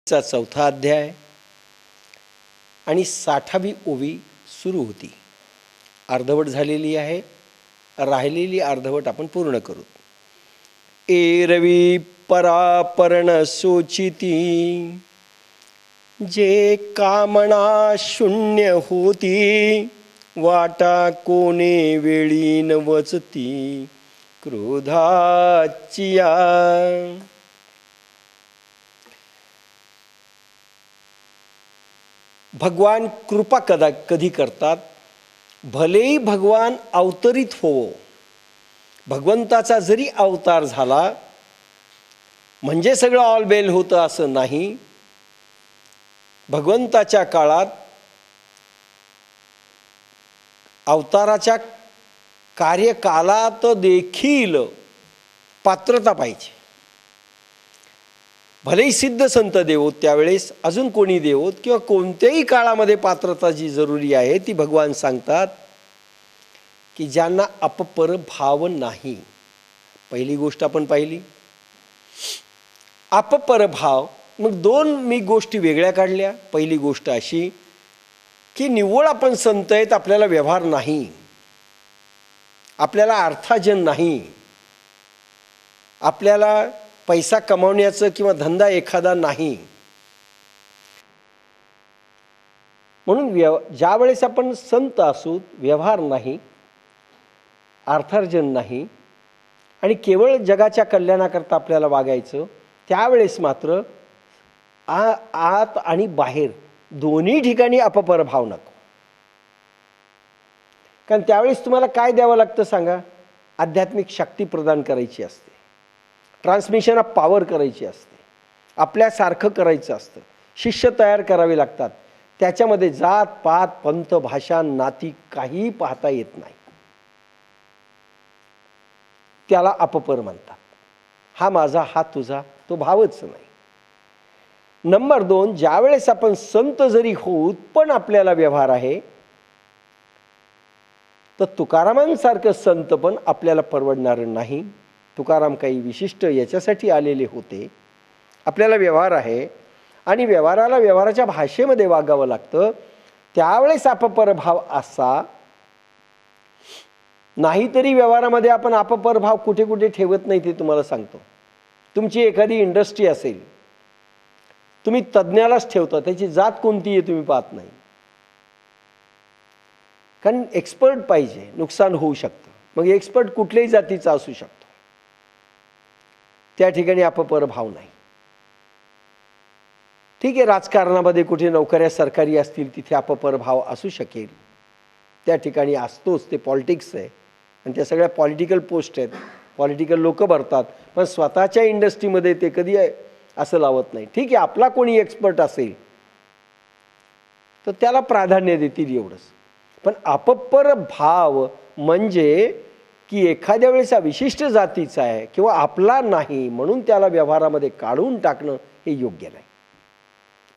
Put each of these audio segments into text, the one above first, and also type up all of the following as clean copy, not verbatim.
चा चौथा अध्याय आणि 60वी ओवी सुरू होती. अर्धवट झालेली आहे, राहिलेली अर्धवट आपण पूर्ण करू. एरवी परापरण सोचिती, जे कामना शून्य होती, वाटा कोणे वेळी न वचती क्रोधाचिया. भगवान कृपा कधी करतात, भलेही भगवान अवतरित होवो. भगवंताचा जरी अवतार झाला म्हणजे सगळं ऑल बेल होतं असं नाही. भगवंताच्या काळात अवताराच्या कार्यकालात देखील पात्रता पाहिजे. भलेही सिद्ध संत देवोत त्यावेळेस, अजून कोणी देवोत किंवा कोणत्याही काळामध्ये पात्रता जी जरुरी आहे ती भगवान सांगतात की ज्यांना अपपर भाव नाही. पहिली गोष्ट आपण पाहिली अपपर भाव. मग दोन मी गोष्टी वेगळ्या काढल्या. पहिली गोष्ट अशी की निव्वळ आपण संत आहेत, आपल्याला व्यवहार नाही, आपल्याला अर्थार्जन नाही, आपल्याला पैसा कमावण्याचं किंवा धंदा एखादा नाही. म्हणून ज्या वेळेस आपण संत असू, व्यवहार नाही, अर्थार्जन नाही आणि केवळ जगाच्या कल्याणाकरता आपल्याला वागायचं, त्यावेळेस मात्र आत आणि बाहेर दोन्ही ठिकाणी अपपर भाव नको. कारण त्यावेळेस तुम्हाला काय द्यावं लागतं सांगा? आध्यात्मिक शक्ती प्रदान करायची असते, ट्रान्समिशन ऑफ पॉवर करायची असते, आपल्यासारखं करायचं असतं, शिष्य तयार करावे लागतात. त्याच्यामध्ये जात पात पंथ भाषा नाती काही पाहता येत नाही. त्याला अपपर म्हणतात. हा माझा हा तुझा तो भावच नाही. नंबर 2, ज्यावेळेस आपण संत जरी होऊत पण आपल्याला व्यवहार आहे, तर तुकारामांसारखं संत पण आपल्याला परवडणार नाही. तुकाराम काही विशिष्ट याच्यासाठी आलेले होते. आपल्याला व्यवहार आहे आणि व्यवहाराला व्यवहाराच्या भाषेमध्ये वागावं लागतं. त्यावेळेस अपपर भाव असा. नाहीतरी व्यवहारामध्ये आपण अपपर भाव कुठे कुठे ठेवत नाही ते तुम्हाला सांगतो. तुमची एखादी इंडस्ट्री असेल, तुम्ही तज्ज्ञालाच ठेवता, त्याची जात कोणती आहे तुम्ही पाहत नाही. कारण एक्सपर्ट पाहिजे, नुकसान होऊ शकतं. मग एक्सपर्ट कुठल्याही जातीचा असू शकतो, त्या ठिकाणी अपपर भाव नाही. ठीक आहे, राजकारणामध्ये कुठे नोकऱ्या सरकारी असतील तिथे अपपर भाव असू शकेल, त्या ठिकाणी असतोच. ते पॉलिटिक्स आहे आणि त्या सगळ्या पॉलिटिकल पोस्ट आहेत, पॉलिटिकल लोक भरतात. पण स्वतःच्या इंडस्ट्रीमध्ये ते कधी असं लावत नाही. ठीक आहे, आपला कोणी एक्सपर्ट असेल तर त्याला प्राधान्य देतील एवढंच. पण अपपर भाव म्हणजे की एखाद्या वेळेस हा विशिष्ट जातीचा आहे किंवा आपला नाही म्हणून त्याला व्यवहारामध्ये काढून टाकणं हे योग्य नाही.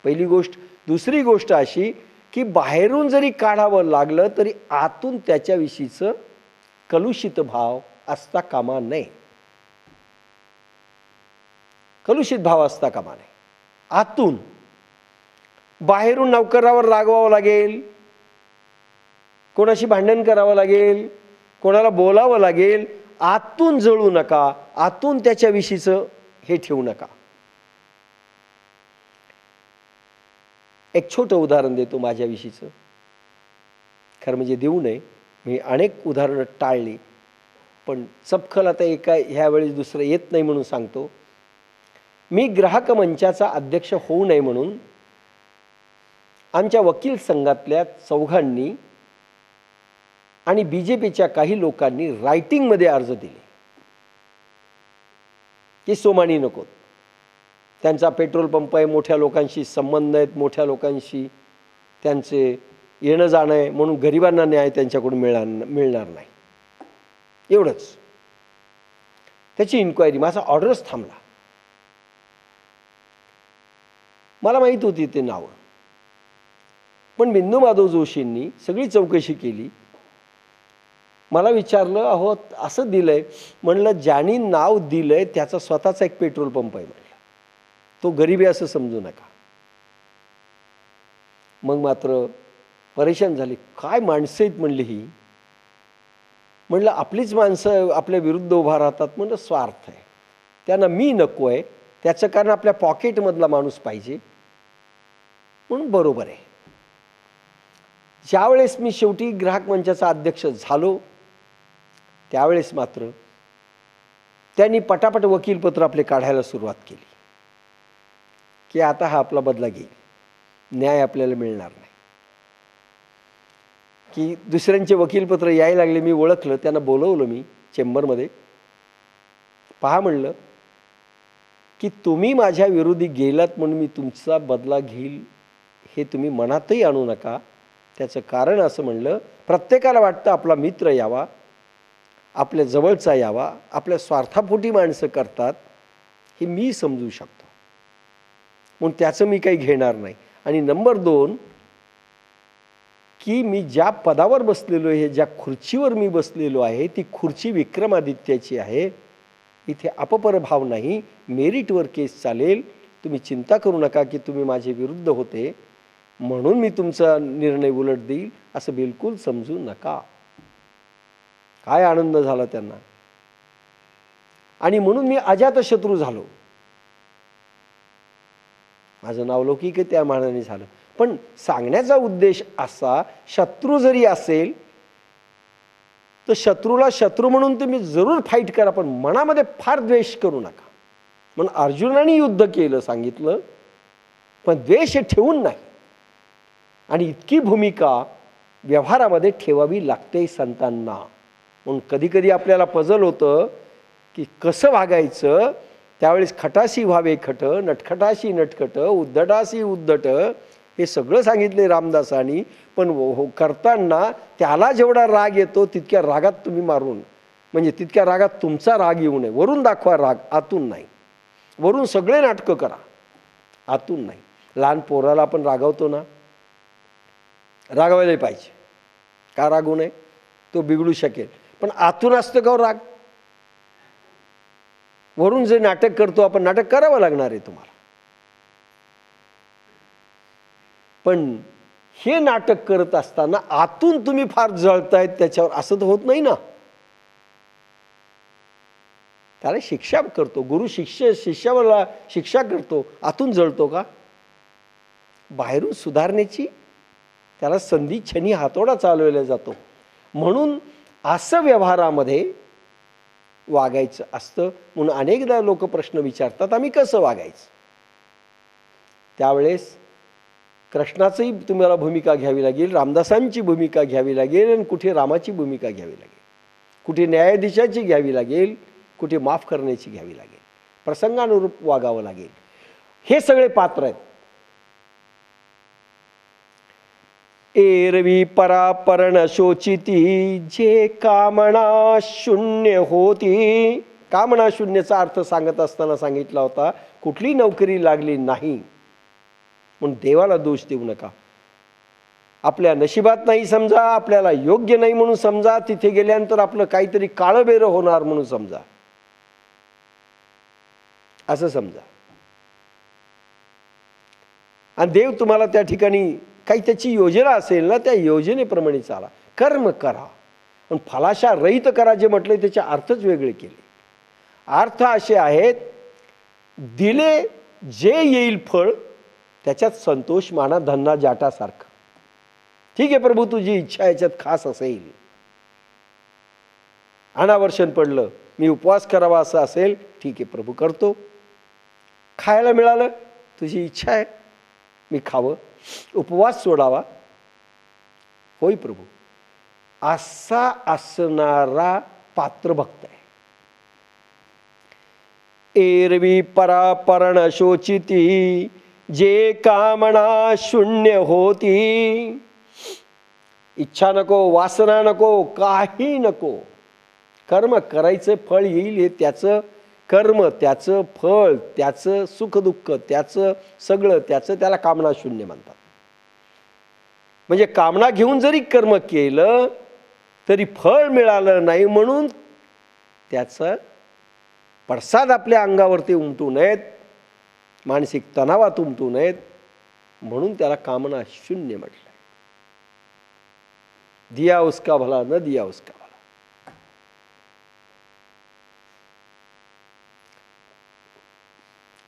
पहिली गोष्ट. दुसरी गोष्ट अशी की बाहेरून जरी काढावं लागलं तरी आतून त्याच्याविषयीचं कलुषित भाव असता कामा नये. कलुषित भाव असता कामा नये. आतून, बाहेरून नौकरावर रागवावं लागेल, कोणाशी भांडण करावं लागेल, कोणाला बोलावं लागेल, आतून जळू नका, आतून त्याच्याविषयीचं हे ठेवू नका. एक छोटं उदाहरण देतो माझ्याविषयीचं. खरं म्हणजे देऊ नये, मी अनेक उदाहरणं टाळली, पण चपखल आता एका ह्यावेळेस दुसरं येत नाही म्हणून सांगतो. मी ग्राहक मंचाचा अध्यक्ष होऊ नये म्हणून आमच्या वकील संघातल्या चौघांनी आणि BJPच्या काही लोकांनी रायटिंगमध्ये अर्ज दिले की सोमानी नको, त्यांचा पेट्रोल पंप आहे, मोठ्या लोकांशी संबंध आहेत, मोठ्या लोकांशी त्यांचे येणं जाणं आहे, म्हणून गरिबांना न्याय त्यांच्याकडून मिळणार नाही. एवढंच. त्याची इन्क्वायरी, माझा ऑर्डरच थांबला. मला माहीत होती ते नावं, पण बिंदू माधव जोशींनी सगळी चौकशी केली. मला विचारलं, अहो असं दिलंय. म्हणलं ज्यांनी नाव दिलंय त्याचा स्वतःचा एक पेट्रोल पंप आहे म्हणलं, तो गरीब आहे असं समजू नका. मग मात्र परेशान झाले. काय माणसं आहेत म्हणली ही. म्हणलं आपलीच माणसं आपल्या विरुद्ध उभा राहतात. म्हणलं स्वार्थ आहे, त्यांना मी नको आहे, त्याचं कारण आपल्या पॉकेटमधला माणूस पाहिजे म्हणून बरोबर आहे. ज्यावेळेस मी शेवटी ग्राहक मंचाचा अध्यक्ष झालो त्यावेळेस मात्र त्यांनी पटापट वकीलपत्र आपले काढायला सुरुवात केली की आता हा आपला बदला घेईल, न्याय आपल्याला मिळणार नाही. की दुसऱ्यांचे वकीलपत्र यायला लागले. मी ओळखलं, त्यांना बोलवलं मी चेंबरमध्ये. पहा म्हणलं की तुम्ही माझ्या विरोधी गेलात म्हणून मी तुमचा बदला घेईल हे तुम्ही मनातही आणू नका. त्याचं कारण असं म्हणलं, प्रत्येकाला वाटतं आपला मित्र यावा, आपल्या जवळचा यावा, आपल्या स्वार्थापोटी माणसं करतात हे मी समजू शकतो, म्हणून त्याचं मी काही घेणार नाही. आणि नंबर 2 की मी ज्या पदावर बसलेलो आहे, ज्या खुर्चीवर मी बसलेलो आहे, ती खुर्ची विक्रमादित्याची आहे. इथे अपपरभाव नाही, मेरिटवर केस चालेल. तुम्ही चिंता करू नका की तुम्ही माझे विरुद्ध होते म्हणून मी तुमचा निर्णय उलट देईल, असं बिलकुल समजू नका. काय आनंद झाला त्यांना. आणि म्हणून मी अजातशत्रू झालो. माझं नाव लौकिक आहे त्या मानाने झालं. पण सांगण्याचा उद्देश असा, शत्रू जरी असेल तर शत्रूला शत्रू म्हणून तुम्ही जरूर फाईट करा, पण मनामध्ये फार द्वेष करू नका. म्हणून अर्जुनाने युद्ध केलं सांगितलं, पण द्वेष ठेवून नाही. आणि इतकी भूमिका व्यवहारामध्ये ठेवावी लागते संतांना. म्हणून कधी कधी आपल्याला पजल होतं की कसं वागायचं. त्यावेळेस खटाशी व्हावे खट, नटखटाशी नटखट, उद्धटाशी उद्धट, हे सगळं सांगितले रामदासांनी. पण करताना त्याला जेवढा राग येतो तितक्या रागात तुम्ही मारून, म्हणजे तितक्या रागात तुमचा राग येऊ नये. वरून दाखवा राग, आतून नाही. वरून सगळे नाटकं करा, आतून नाही. लहान पोराला आपण रागवतो ना, रागवायला पाहिजे. का रागवू नये, तो बिघडू शकेल. पण आतून असतं का राग. वरून जे नाटक करतो आपण, नाटक करावं लागणार आहे तुम्हाला. पण हे नाटक करत असताना आतून तुम्ही फार जळतायत त्याच्यावर, असं तर होत नाही ना. त्याला शिक्षा करतो गुरु, शिष्याला शिक्षा करतो, आतून जळतो का. बाहेरून सुधारण्याची त्याला संधी क्षणी हातोडा चालवला जातो. म्हणून असं व्यवहारामध्ये वागायचं असतं. म्हणून अनेकदा लोक प्रश्न विचारतात आम्ही कसं वागायचं. त्यावेळेस कृष्णाचंही तुम्हाला भूमिका घ्यावी लागेल, रामदासांची भूमिका घ्यावी लागेल, आणि कुठे रामाची भूमिका घ्यावी लागेल, कुठे न्यायाधीशाची घ्यावी लागेल, कुठे माफ करण्याची घ्यावी लागेल, प्रसंगानुरूप वागावं लागेल. हे सगळे पात्र आहेत. एरवी परापरण शोचिती, जे कामना शून्य होती. कामना शून्यचा अर्थ सांगत असताना सांगितला होता कुठली नोकरी लागली नाही म्हणून देवाला दोष देऊ नका. आपल्या नशिबात नाही समजा, आपल्याला योग्य नाही म्हणून समजा, तिथे गेल्यानंतर आपलं काहीतरी काळबेरं होणार म्हणून समजा, असं समजा. आणि देव तुम्हाला त्या ठिकाणी काही त्याची योजना असेल ना, त्या योजनेप्रमाणे चाला, कर्म करा. पण फलाशा रहित करा जे म्हटले त्याचे अर्थच वेगळे केले. अर्थ असे आहेत, दिले जे येईल फळ त्याच्यात संतोष माना, धन्ना जाटासारखा. ठीक आहे प्रभू, तुझी इच्छा याच्यात खास असेल, अनावर्षण पडलं, मी उपवास करावा असं असेल, ठीक आहे प्रभू करतो. खायला मिळालं, तुझी इच्छा आहे मी खावं, उपवास सोडावा, होय प्रभू. असा असणारा पात्र भक्त आहे. एरवी परापरण शोचिती, जे कामना शून्य होती. इच्छा नको, वासना नको, काही नको. कर्म करायचं, फळ येईल हे त्याचं कर्म, त्याचं फळ, त्याचं सुखदुःख, त्याचं सगळं त्याचं, त्याला कामना शून्य म्हणतात. म्हणजे कामना घेऊन जरी कर्म केलं तरी फळ मिळालं नाही म्हणून त्याचा पडसाद आपल्या अंगावरती उमटू नयेत, मानसिक तणावात उमटू नयेत. म्हणून त्याला कामना शून्य म्हटलं. दिया उसका भला न दिया उसका भला.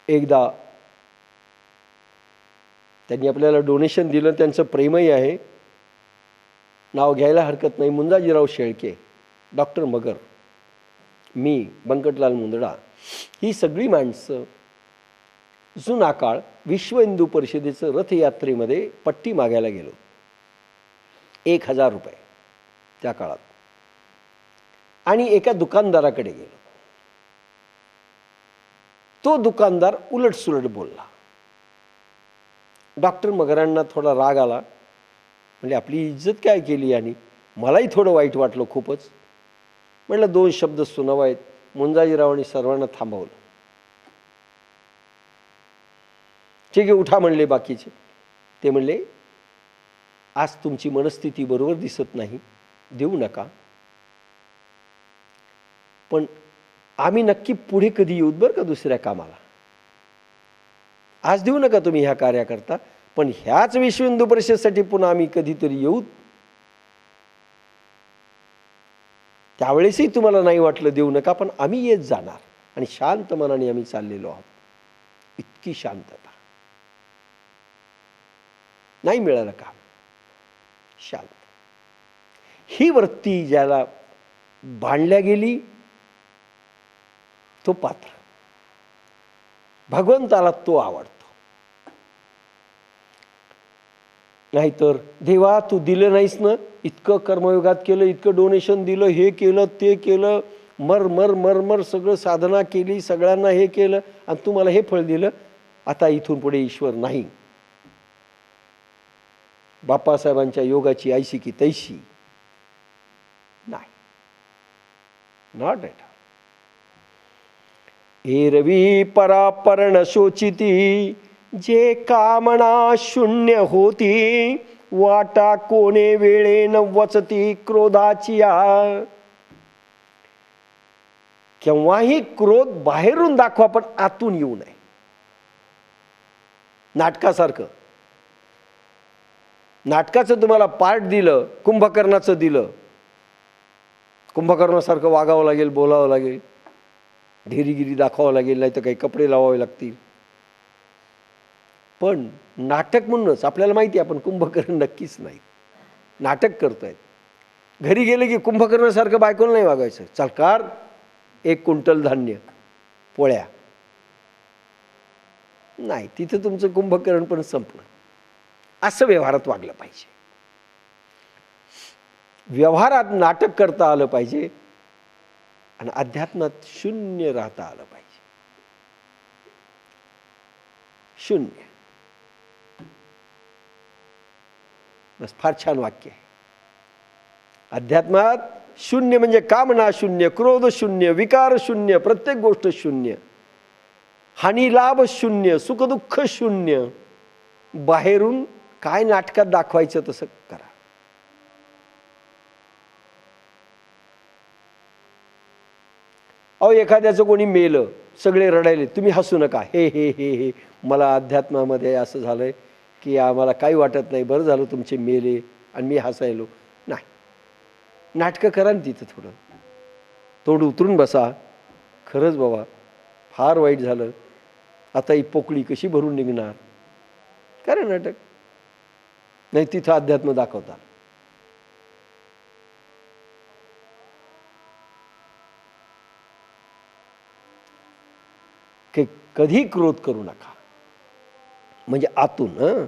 एकदा त्यांनी आपल्याला डोनेशन दिलं, त्यांचं प्रेमही आहे, नाव घ्यायला हरकत नाही. मुंजाजीराव शेळके, डॉक्टर मगर, मी बंकटलाल मुंदडा, ही सगळी माणसं जुना काळ विश्व हिंदू परिषदेचं रथयात्रेमध्ये पट्टी मागायला गेलो. 1000 रुपये त्या काळात. आणि एका दुकानदाराकडे गेलो. तो दुकानदार उलटसुलट बोलला. डॉक्टर मगरांना थोडा राग आला. म्हणजे आपली इज्जत काय केली. आणि मलाही थोडं वाईट वाटलं खूपच. म्हटलं 2 शब्द सुनावायत. मुंजाजीरावांनी सर्वांना थांबवलं. ठीक आहे, उठा म्हणले बाकीचे. ते म्हणले, आज तुमची मनस्थिती बरोबर दिसत नाही, देऊ नका, पण आम्ही नक्की पुढे कधी येऊत बरं का दुसऱ्या कामाला. आज देऊ नका तुम्ही ह्या कार्याकरता, पण ह्याच विश्व हिंदू परिषदेसाठी पुन्हा आम्ही कधीतरी येऊत. त्यावेळेसही तुम्हाला नाही वाटलं देऊ नका, पण आम्ही येत जाणार. आणि शांत मनाने आम्ही चाललेलो आहोत. इतकी शांतता. नाही मिळालं का शांत. ही वृत्ती ज्याला बांधल्या गेली तो पात्र. भगवंताला तो आवडतो. नाहीतर देवा तू दिलं नाहीस ना, इतकं कर्मयोगात केलं, इतकं डोनेशन दिलं, हे केलं ते केलं, मर मर मर मर सगळं साधना केली, सगळ्यांना हे केलं, आणि तू मला हे फळ दिलं, आता इथून पुढे ईश्वर नाही. बाप्पासाहेबांच्या योगाची ऐशी की तैशी नाही. Not at. एरवी परापर्ण शोचिती, जे कामना शून्य होती, वाटा कोणे वेळेन वचती क्रोधाची. केव्हाही क्रोध बाहेरून दाखवा, पण आतून येऊ नये. नाटकासारखं. नाटकाचं तुम्हाला पार्ट दिलं, कुंभकर्णाचं दिलं, कुंभकर्णासारखं वागावं लागेल, बोलावं लागेल, ढेरीगिरी दाखवावं लागेल, नाही तर काही कपडे लावावे लागतील. पण नाटक म्हणूनच आपल्याला माहिती आहे आपण कुंभकर्ण नक्कीच नाही, नाटक करतोय. घरी गेले की कुंभकर्णासारखं बायकोला नाही वागायचं. चलकार 1 क्विंटल धान्य, पोळ्या. नाही, तिथं तुमचं कुंभकर्ण पण संपलं. असं व्यवहारात वागलं पाहिजे. व्यवहारात नाटक करता आलं पाहिजे आणि अध्यात्मात शून्य राहता आलं पाहिजे. शून्य. बस, फार छान वाक्य आहे. अध्यात्मात शून्य म्हणजे कामना शून्य, क्रोध शून्य, विकार शून्य, प्रत्येक गोष्ट शून्य, हानी लाभ शून्य, सुख दुःख शून्य. बाहेरून काय नाटकात दाखवायचं तसं करा. अहो, एखाद्याचं कोणी मेलं, सगळे रडायले, तुम्ही हसू नका. हे हे हे हे मला अध्यात्मामध्ये असं झालंय की आम्हाला काही वाटत नाही, बरं झालं तुमचे मेले आणि मी हसायलो. नाही, नाटकं करा ना तिथं. थोडं तोंड उतरून बसा. खरंच बाबा फार वाईट झालं, आता ही पोकळी कशी भरून निघणार, करा नाटक. नाही, तिथं अध्यात्म दाखवता. कधी क्रोध करू नका. म्हणजे आतून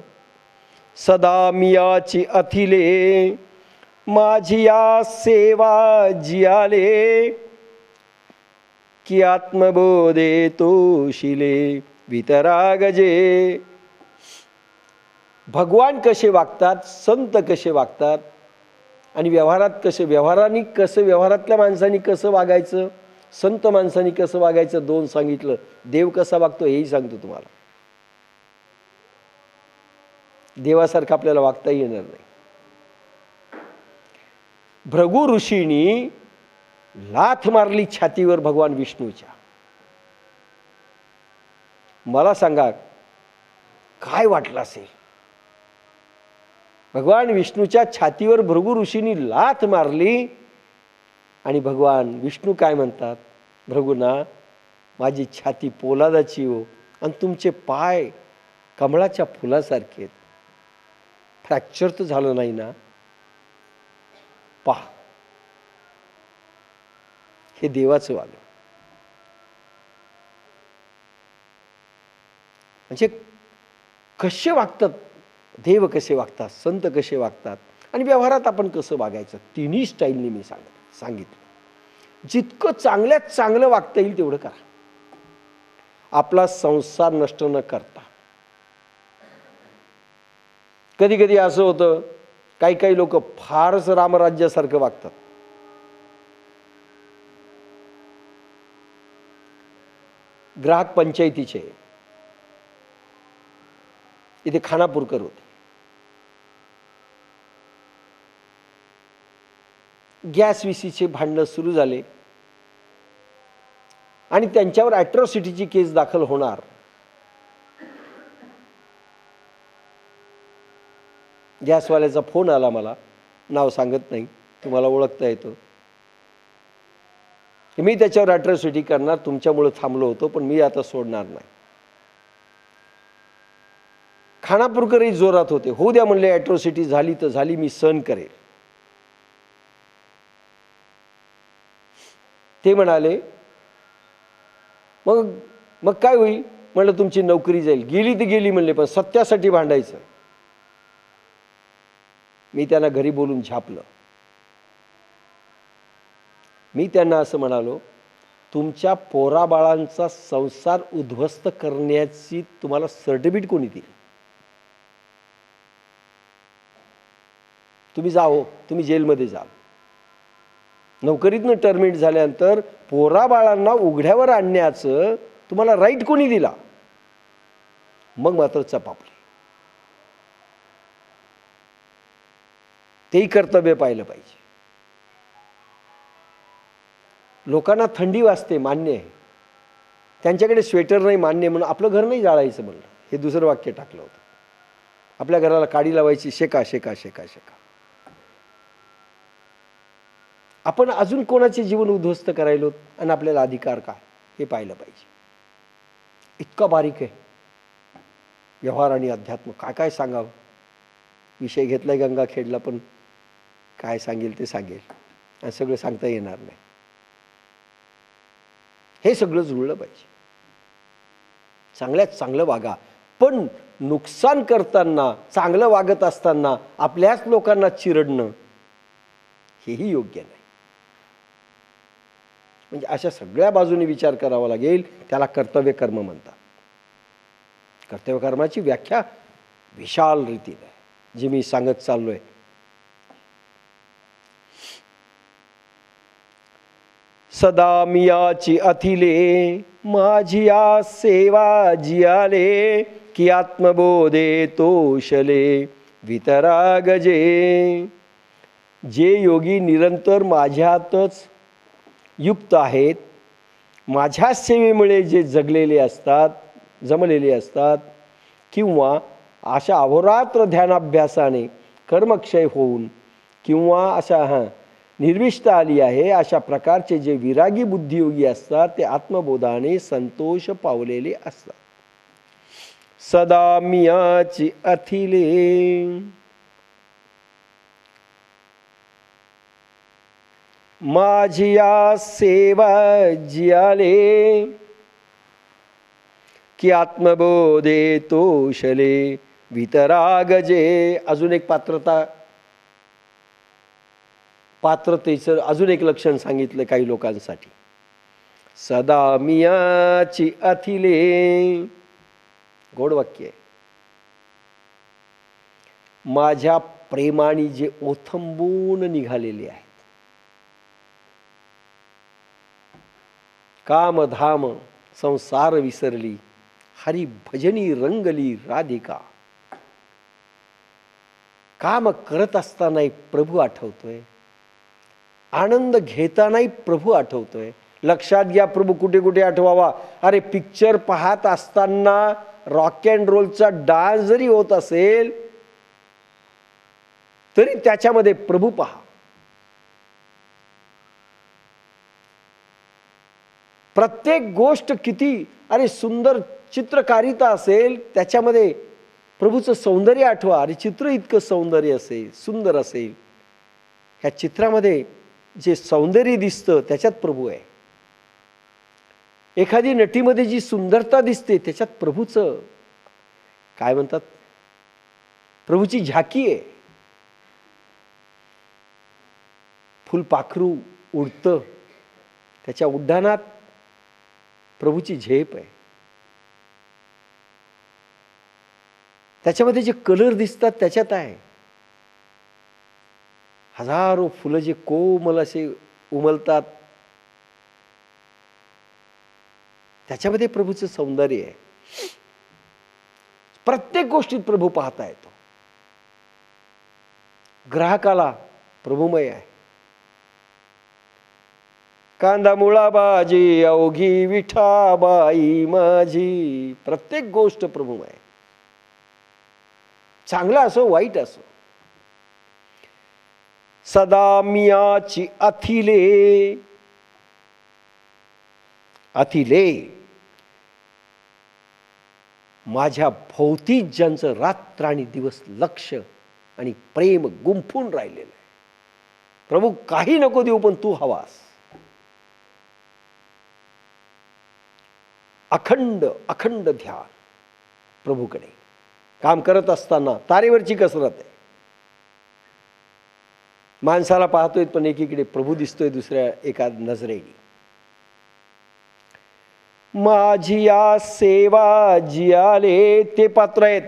सदा मियाची अथिले, माझी या सेवा जियाले, की आत्मबोधे तोशिले वितरागजे. भगवान कसे वागतात, संत कसे वागतात, आणि व्यवहारात कसे, व्यवहारातल्या माणसांनी कसं वागायचं, संत माणसांनी कसं वागायचं, 2 सांगितलं. देव कसा वागतो हेही सांगतो तुम्हाला. देवासारखं आपल्याला वागता येणार नाही. भृगु ऋषींनी लाथ मारली छातीवर भगवान विष्णूच्या. मला सांगा काय वाटलं असेल. भगवान विष्णूच्या छातीवर भृगु ऋषींनी लाथ मारली आणि भगवान विष्णू काय म्हणतात, भृगुना माझी छाती पोलादाची हो आणि तुमचे पाय कमळाच्या फुलासारखे आहेत, फ्रॅक्चर तर झालं नाही ना. पहा, हे देवाचं वागणं. म्हणजे कसे वागतात देव, कसे वागतात संत, कसे वागतात आणि व्यवहारात आपण कसं वागायचं, तिन्ही स्टाईलनी मी सांगितलं. जितकं चांगल्यात चांगलं वागता येईल तेवढं करा, आपला संसार नष्ट न करता. कधी कधी असं होतं, काही काही लोक फारच रामराज्यासारखं वागतात. ग्राहक पंचायतीचे इथे खानापूरकर होते. गॅस विसीचे भांडणं सुरू झाले आणि त्यांच्यावर ॲट्रॉसिटीची केस दाखल होणार. गॅसवाल्याचा फोन आला मला, नाव सांगत नाही, तुम्हाला ओळखता येतं. मी त्याच्यावर ॲट्रॉसिटी करणार, तुमच्यामुळे थांबलो होतो पण मी आता सोडणार नाही. खानापूरकरही जोरात होते, होऊ द्या म्हणले, ॲट्रॉसिटी झाली तर झाली, मी सहन करेल. ते म्हणाले मग मग काय होईल, म्हणलं तुमची नोकरी जाईल. गेली तर गेली म्हणले, पण सत्यासाठी भांडायचं. मी त्यांना घरी बोलून झापलं. मी त्यांना असं म्हणालो, तुमच्या पोराबाळांचा संसार उद्ध्वस्त करण्याची तुम्हाला सर्टिफिकेट कोणी दिली? तुम्ही जाओ, तुम्ही जेलमध्ये जाल. नोकरीतनं टर्मिनेट झाल्यानंतर पोराबाळांना उघड्यावर आणण्याचं तुम्हाला राईट कोणी दिला? मग मात्र चपापले. तेही कर्तव्य पाहिलं पाहिजे. लोकांना थंडी वाजते, मान्य आहे, त्यांच्याकडे स्वेटर नाही, मान्य, म्हणून आपलं घर नाही जाळायचं म्हणलं. हे दुसरं वाक्य टाकलं होतं. आपल्या घराला काडी लावायची, शेका शेका शेका शेका. आपण अजून कोणाचे जीवन उद्ध्वस्त करायलो आणि आपल्याला अधिकार काय, हे पाहिलं पाहिजे. इतका बारीक आहे व्यवहार आणि अध्यात्म, काय काय सांगावं. विषय घेतलाय गंगाखेडला, पण काय सांगेल ते सांगेल आणि सगळं सांगता येणार नाही. हे सगळं जुळलं पाहिजे. चांगल्यात चांगलं वागा, पण नुकसान करताना, चांगलं वागत असताना आपल्याच लोकांना चिरडणं हेही योग्य नाही. म्हणजे अशा सगळ्या बाजूने विचार करावा लागेल. त्याला कर्तव्य कर्म म्हणतात. कर्तव्य कर्माची व्याख्या विशाल रीतीने आहे, जी मी सांगत चाललोय. सदा मियाची अथिले माझिया सेवा जियाले, की आत्मबोधे तोषले वितरागजे. जे योगी निरंतर माझ्यातच युक्त आहेत, माझ्या सेवेमुळे जे जगलेले असतात, जमलेले असतात, किंवा अशा अहोरात्र ध्यानाभ्यासाने कर्मक्षय होऊन, किंवा अशा निर्विष्ठा आली आहे, अशा प्रकारचे जे विरागी बुद्धियोगी असतात, ते आत्मबोधाने संतोष पावलेले असतात. सदा मियाची अथिले माझिया सेवा जियाले, की आत्मबोधे तोषले वितरागजे. अजून एक पात्रतेचं अजून एक लक्षण सांगितलं काही लोकांसाठी. सदा मियाची अथिले, गोड वाक्य आहे. माझ्या प्रेमाने जे ओथंबून निघालेले आहेत, काम धाम संसार विसरली, हरी भजनी रंगली राधिका. काम करत असतानाही प्रभू आठवतोय, आनंद घेतानाही प्रभू आठवतोय. लक्षात घ्या, प्रभू कुठे कुठे आठवावा. अरे पिक्चर पाहत असताना रॉक अँड रोलचा डान्स जरी होत असेल तरी त्याच्यामध्ये प्रभू पहा. प्रत्येक गोष्ट किती अरे सुंदर चित्रकारिता असेल, त्याच्यामध्ये प्रभूचं सौंदर्य आठवा. अरे चित्र इतकं सौंदर्य असेल, सुंदर असेल, ह्या चित्रामध्ये जे सौंदर्य दिसतं त्याच्यात प्रभू आहे. एखादी नटीमध्ये जी सुंदरता दिसते त्याच्यात प्रभूचं काय म्हणतात, प्रभूची झाकी आहे. फुलपाखरू उडतं, त्याच्या उड्डाणात प्रभूची झेप आहे. त्याच्यामध्ये जे कलर दिसतात त्याच्यात आहे. हजारो फुलं जे कोमल असे उमलतात त्याच्यामध्ये प्रभूचं सौंदर्य आहे. प्रत्येक गोष्टीत प्रभू पाहता येतो. ग्राहकाला प्रभूमय आहे. कांदा मुळा भाजी अवघी विठाबाई माझी, प्रत्येक गोष्ट प्रभूमय आहे. चांगला असो वाईट असो. सदा मियाची अथिले, अथिले माझ्या भोवती ज्यांचं रात्र आणि दिवस लक्ष आणि प्रेम गुंफून राहिलेलं आहे. प्रभू काही नको देऊ पण तू हवास. अखंड अखंड ध्यान प्रभूकडे. काम करत असताना तारेवरची कसरत आहे. माणसाला पाहतोय पण एकीकडे प्रभू दिसतोय दुसऱ्या एका नजरेने. माझी या सेवा जियाले ते पात्र आहेत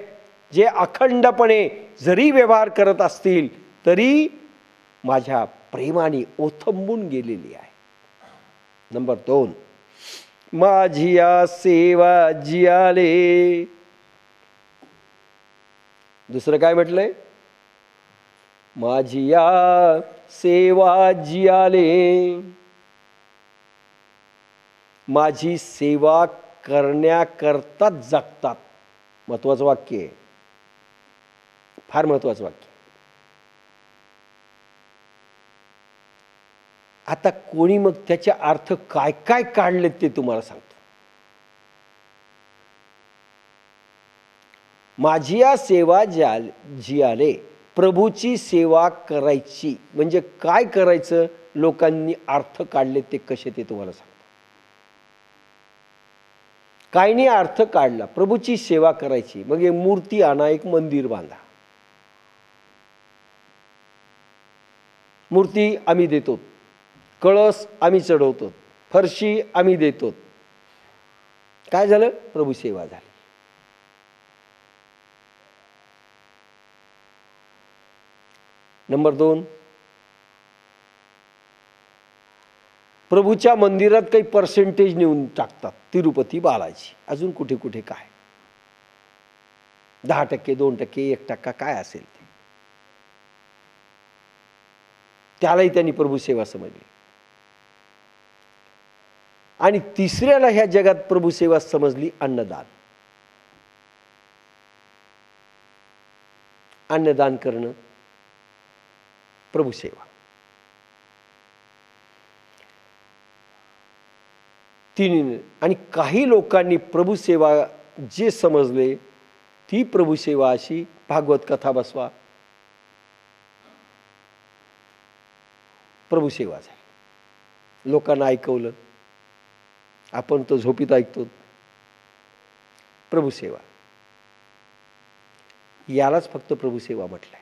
जे अखंडपणे जरी व्यवहार करत असतील तरी माझ्या प्रेमाने ओथंबून गेलेली आहे. नंबर 2, माझी या सेवा जियाले. दुसरं काय म्हटलंय, माझी या सेवा जियाले. माझी सेवा करण्याकरताच जगतात. महत्वाचं वाक्य आहे, फार महत्वाचं वाक्य. आता कोणी मग त्याचे अर्थ काय काय काढलेत ते तुम्हाला सांगतो. माझी या सेवा जियाले, प्रभूची सेवा करायची म्हणजे काय करायचं, लोकांनी अर्थ काढले ते कसे ते तुम्हाला सांगतो. काहींनी अर्थ काढला प्रभूची सेवा करायची मग एक मूर्ती आणा, एक मंदिर बांधा. मूर्ती आम्ही देतो, कळस आम्ही चढवतो, फरशी आम्ही देतो. काय झालं, प्रभू सेवा झाली. नंबर 2, प्रभूच्या मंदिरात काही पर्सेंटेज नेऊन टाकतात. तिरुपती बालाजी अजून कुठे कुठे काय 10%, 2%, 1% काय असेल ते, त्यालाही त्यांनी प्रभू सेवा समजली. आणि तिसऱ्याला ह्या जगात प्रभू सेवा समजली अन्नदान. अन्नदान करणं प्रभू सेवा. तिन्ही. आणि काही लोकांनी प्रभू सेवा जे समजले ती प्रभू सेवा अशी भागवत कथा बसवा, प्रभू सेवा झाली. लोकांना ऐकवलं, आपण तो झोपीत ऐकतो, प्रभू सेवा. यालाच फक्त प्रभू सेवा म्हटलंय.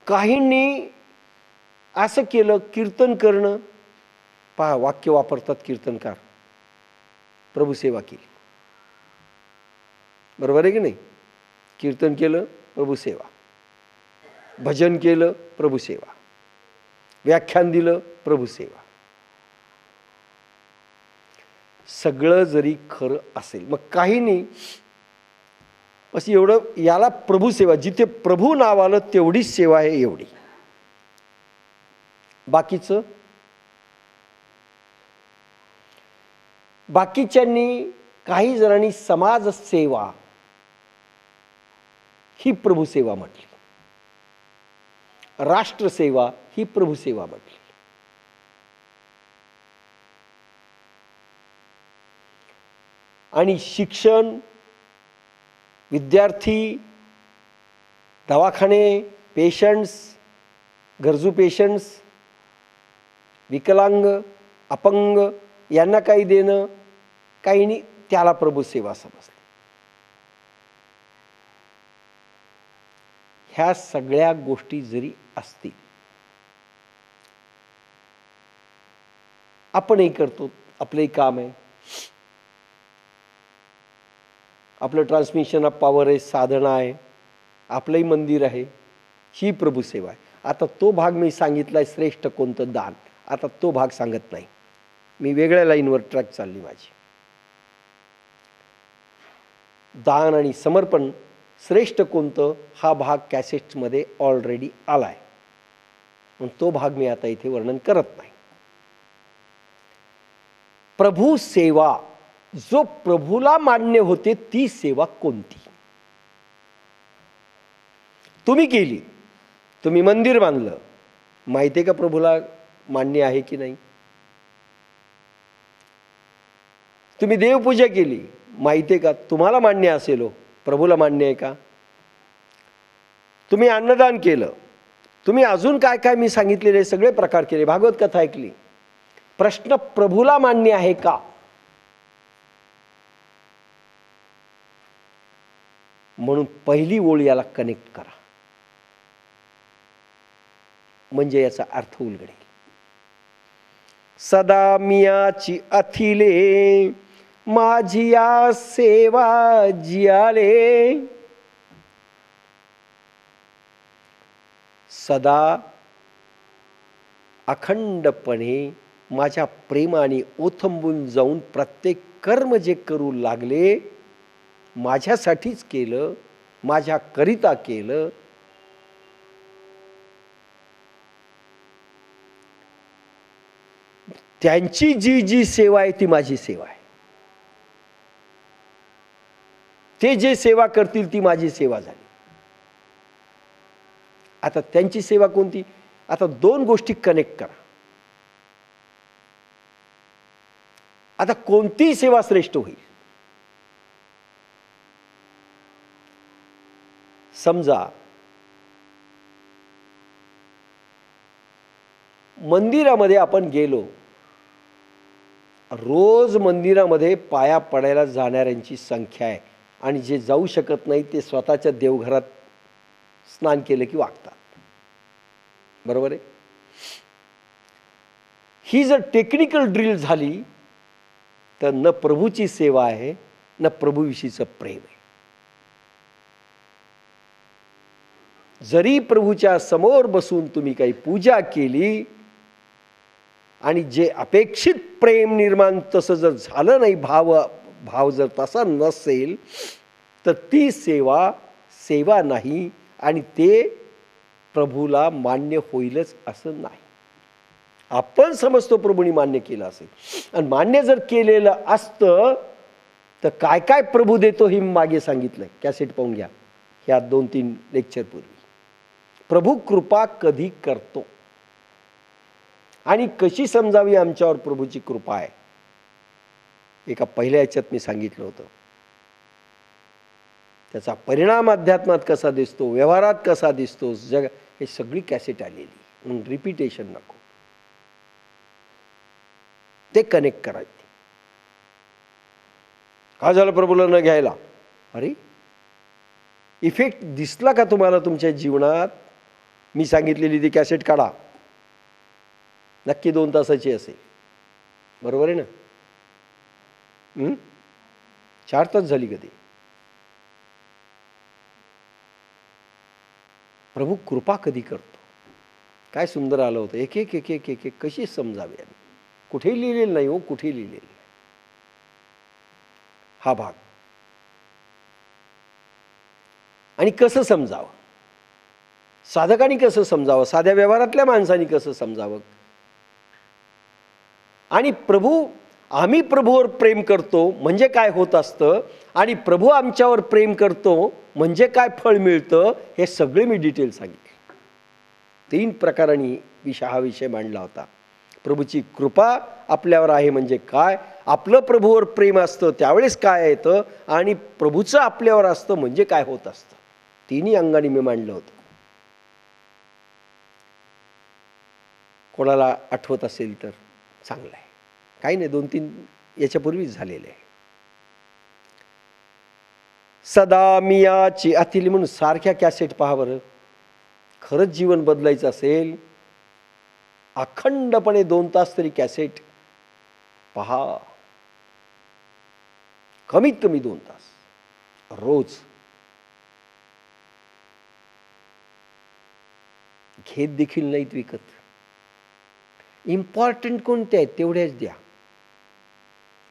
काहींनी असं केलं, कीर्तन करणं, पहा वाक्य वापरतात कीर्तनकार, प्रभू सेवा केली. बरोबर आहे की नाही. कीर्तन केलं प्रभू सेवा, भजन केलं प्रभू सेवा, व्याख्यान दिलं प्रभू सेवा. सगळं जरी खरं असेल मग काहींनी असं एवढं याला प्रभू सेवा, जिथे प्रभू नाव आलं तेवढीच सेवा आहे एवढी. बाकीच्यांनी काही जणांनी समाज सेवा ही प्रभुसेवा म्हटली, राष्ट्रसेवा ही प्रभुसेवा म्हटली. आणि शिक्षण, विद्यार्थी, दवाखाने, पेशंट्स, गरजू पेशंट्स, विकलांग, अपंग यांना काही देणं, काही नाही, त्याला प्रभुसेवा समजते. ह्या सगळ्या गोष्टी जरी असतील, आपणही करतो, आपलंही काम आहे, आपलं ट्रान्समिशन ऑफ पॉवर आहे, साधना आहे, आपलंही मंदिर आहे, ही प्रभुसेवा आहे. आता तो भाग मी सांगितलाय, श्रेष्ठ कोणतं दान, आता तो भाग सांगत नाही, मी वेगळ्या लाईनवर ट्रॅक चालली माझी. दान आणि समर्पण श्रेष्ठ कोणतं हा भाग कॅसेट्समध्ये ऑलरेडी आलाय, पण तो भाग मी आता इथे वर्णन करत नाही. प्रभू सेवा, जो प्रभूला मान्य होते ती सेवा कोणती? तुम्ही केली, तुम्ही मंदिर बांधलं, माहिती आहे का प्रभूला मान्य आहे की नाही? तुम्ही देवपूजा केली, माहिती आहे का तुम्हाला मान्य असेल, हो प्रभूला मान्य आहे का? तुम्ही अन्नदान केलं, तुम्ही अजून काय काय मी सांगितलेले सगळे प्रकार केले, भागवत कथा ऐकली, प्रश्न प्रभूला मान्य आहे का? म्हणून पहिली ओळ याला कनेक्ट करा, म्हणजे याचा अर्थ उलगडेल. सदा मियाची अथिले, माझी या सेवा जियाले. सदा अखंडपणे माझ्या प्रेमाने ओथंबून जाऊन प्रत्येक कर्म जे करू लागले, माझ्यासाठीच केलं, माझ्याकरिता केलं. त्यांची जी जी सेवा आहे ती माझी सेवा आहे, ते जे सेवा करतील ती माझी सेवा झाली. आता त्यांची सेवा कोणती? आता दोन गोष्टी कनेक्ट करा. आता कोणती सेवा श्रेष्ठ होईल? समजा मंदिरामध्ये आपण गेलो, रोज मंदिरामध्ये पाया पडायला जाणाऱ्यांची संख्या आहे, आणि जे जाऊ शकत नाही ते स्वतःच्या देवघरात स्नान केलं की वागतात, बरोबर आहे? ही जर टेक्निकल ड्रिल झाली तर न प्रभूची सेवा आहे, न प्रभूविषयीचं प्रेम आहे. जरी प्रभूच्या समोर बसून तुम्ही काही पूजा केली आणि जे अपेक्षित प्रेम निर्माण तसं जर झालं नाही, भाव जर तसा नसेल, तर ती सेवा सेवा नाही, आणि ते प्रभूला मान्य होईलच असं नाही. आपण समजतो प्रभूंनी मान्य केलं असेल, आणि मान्य जर केलेलं असतं तर काय काय प्रभू देतो हे मागे सांगितलंय, कॅसेट पाहून घ्या ह्या 2-3 लेक्चर पूर्वी. प्रभू कृपा कधी करतो आणि कशी समजावी आमच्यावर प्रभूची कृपा आहे, एका पहिल्या याच्यात मी सांगितलं होतं. त्याचा परिणाम अध्यात्मात कसा दिसतो, व्यवहारात कसा दिसतो, जग, हे सगळी कॅसेट आलेली, म्हणून रिपिटेशन नको, ते कनेक्ट करायचे. का झालं प्रभूला न घ्यायला? अरे इफेक्ट दिसला का तुम्हाला तुमच्या जीवनात? मी सांगितलेली ती कॅसेट काढा, नक्की 2 तासाची असेल, बरोबर आहे ना? 4 तास झाली कधी. प्रभू कृपा कधी करतो, काय सुंदर आलं होतं. एक एक एक एक एक एक कशी समजावी, कुठेही लिहिलेलं नाही, हो कुठेही लिहिलेलं नाही हा भाग. आणि कसं समजावं, साधकांनी कसं समजावं, साध्या व्यवहारातल्या माणसांनी कसं समजावं. आणि प्रभू आम्ही प्रभूवर प्रेम करतो म्हणजे काय होत असतं आणि प्रभू आमच्यावर प्रेम करतो म्हणजे काय फळ मिळतं, हे सगळे मी डिटेल सांगितले. 3 प्रकारांनी हा विषय मांडला होता. प्रभूची कृपा आपल्यावर आहे म्हणजे काय, आपलं प्रभूवर प्रेम असतं त्यावेळेस काय येतं, आणि प्रभूचं आपल्यावर असतं म्हणजे काय होत असतं. 3ही अंगाने मी मांडलं होतं. कोणाला आठवत असेल तर चांगलं आहे, काही नाही, 2-3 याच्यापूर्वीच झालेलं आहे. सदा मियाची अथिली म्हणून सारख्या कॅसेट पहा बरं. खरंच जीवन बदलायचं असेल, अखंडपणे 2 तास तरी कॅसेट पहा, कमीत कमी 2 तास रोज. घेत देखील नाहीत विकत. इम्पॉर्टंट कोणते आहेत तेवढ्याच द्या.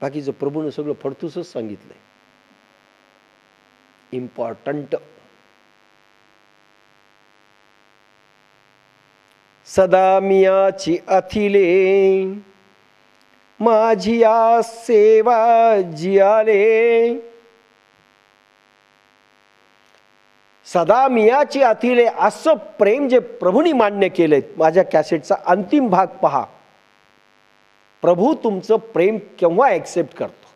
बाकीचं प्रभूनं सगळं फडतूसच सांगितलंय. इम्पॉर्टंट. सदा मियाची अथिले माझी या सेवा जियाले. सदा मियाची अथिले असं प्रेम जे प्रभूंनी मान्य केलंय. माझ्या कॅसेटचा अंतिम भाग पहा. प्रभू तुमचं प्रेम केव्हा ॲक्सेप्ट करतो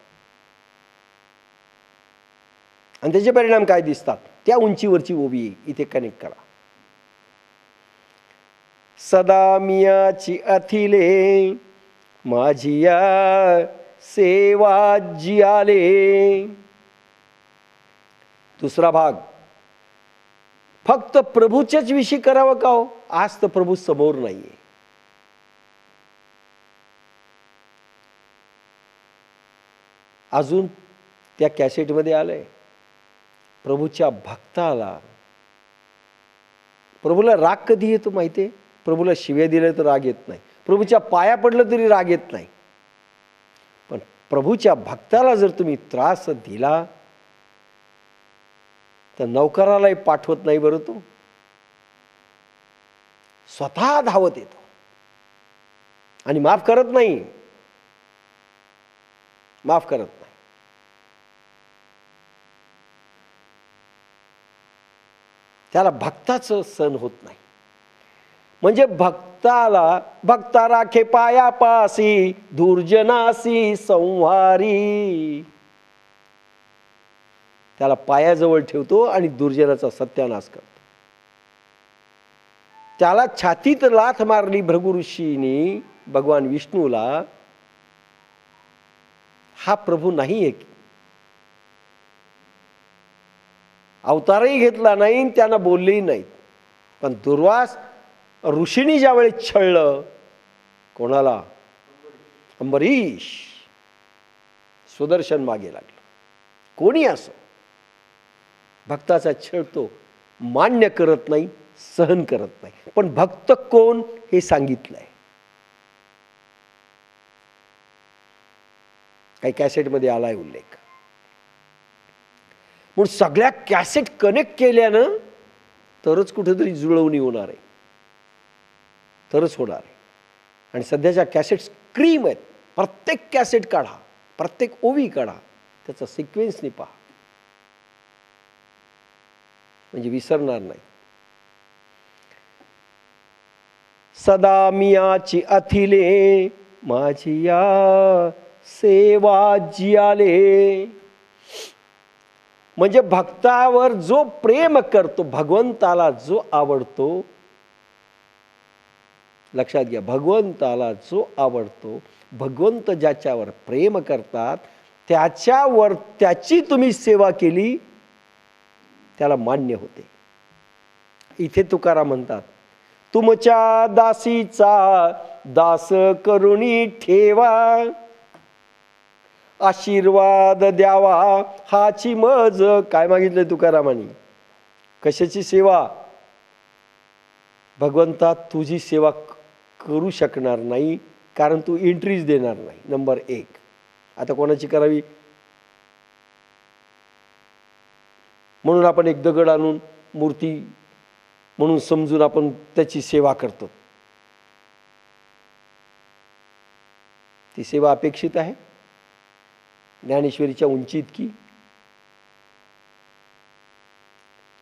आणि त्याचे परिणाम काय दिसतात, त्या उंचीवरची ओवी इथे कनेक्ट करा. सदा मियाची अथिले माझी या सेवा जियाले. दुसरा भाग, फक्त प्रभूच्याच विषयी करावं का हो, आज तर प्रभू समोर नाहीये. अजून त्या कॅसेटमध्ये आलंय, प्रभूच्या भक्ताला, प्रभूला राग कधी येतो माहितीये, प्रभूला शिव्या दिल्या तर राग येत नाही, प्रभूच्या पाया पडलं तरी राग येत नाही, पण प्रभूच्या भक्ताला जर तुम्ही त्रास दिला तर नौकरालाही पाठवत नाही बरं, तो स्वतः धावत येतो आणि माफ करत नाही, माफ करत नाही. त्याला भक्ताचं सण होत नाही. म्हणजे भक्ता राखे पायापासी दुर्जनासी संहारी. त्याला पायाजवळ ठेवतो आणि दुर्जनाचा सत्यानाश करतो. त्याला छातीत लाथ मारली भृगु ऋषींनी भगवान विष्णूला. हा प्रभू नाहीये, अवतारही घेतला नाही, त्यांना बोललेही नाहीत. पण दुर्वास ऋषींनी ज्यावेळी छळलं, कोणाला, अंबरीश, सुदर्शन मागे लागलं. कोणी असो, भक्ताचा छळ तो मान्य करत नाही, सहन करत नाही. पण भक्त कोण हे सांगितलंय. काही कॅसेटमध्ये आलाय उल्लेख. म्हणून सगळ्या कॅसेट कनेक्ट केल्यानं तरच कुठेतरी जुळवणी होणार आहे, तरच होणार आहे. आणि सध्याच्या कॅसेट स्क्रीम आहेत. प्रत्येक कॅसेट काढा, प्रत्येक ओवी काढा, त्याचा सिक्वेन्सनी पहा, म्हणजे विसरणार नाही. सदा मियाची अथिले माझी या सेवा जियाले. म्हणजे भक्तावर जो प्रेम करतो, भगवंताला जो आवडतो, लक्षात घ्या, भगवंताला जो आवडतो, भगवंत ज्याच्यावर प्रेम करतात त्याच्यावर त्याची तुम्ही सेवा केली, त्याला मान्य होते. इथे तुकाराम म्हणतात, तुमच्या दासीचा दास करुणी ठेवा, आशीर्वाद द्यावा हाची मज. काय मागितलंय तुकारामांनी, कशाची सेवा. भगवंता तुझी सेवा करू शकणार नाही, कारण तू एंट्रीज देणार नाही, नंबर 1. आता कोणाची करावी. म्हणून आपण एक दगड आणून मूर्ती म्हणून समजून आपण त्याची सेवा करतो. ती सेवा अपेक्षित आहे. ज्ञानेश्वरीच्या उंची इतकी.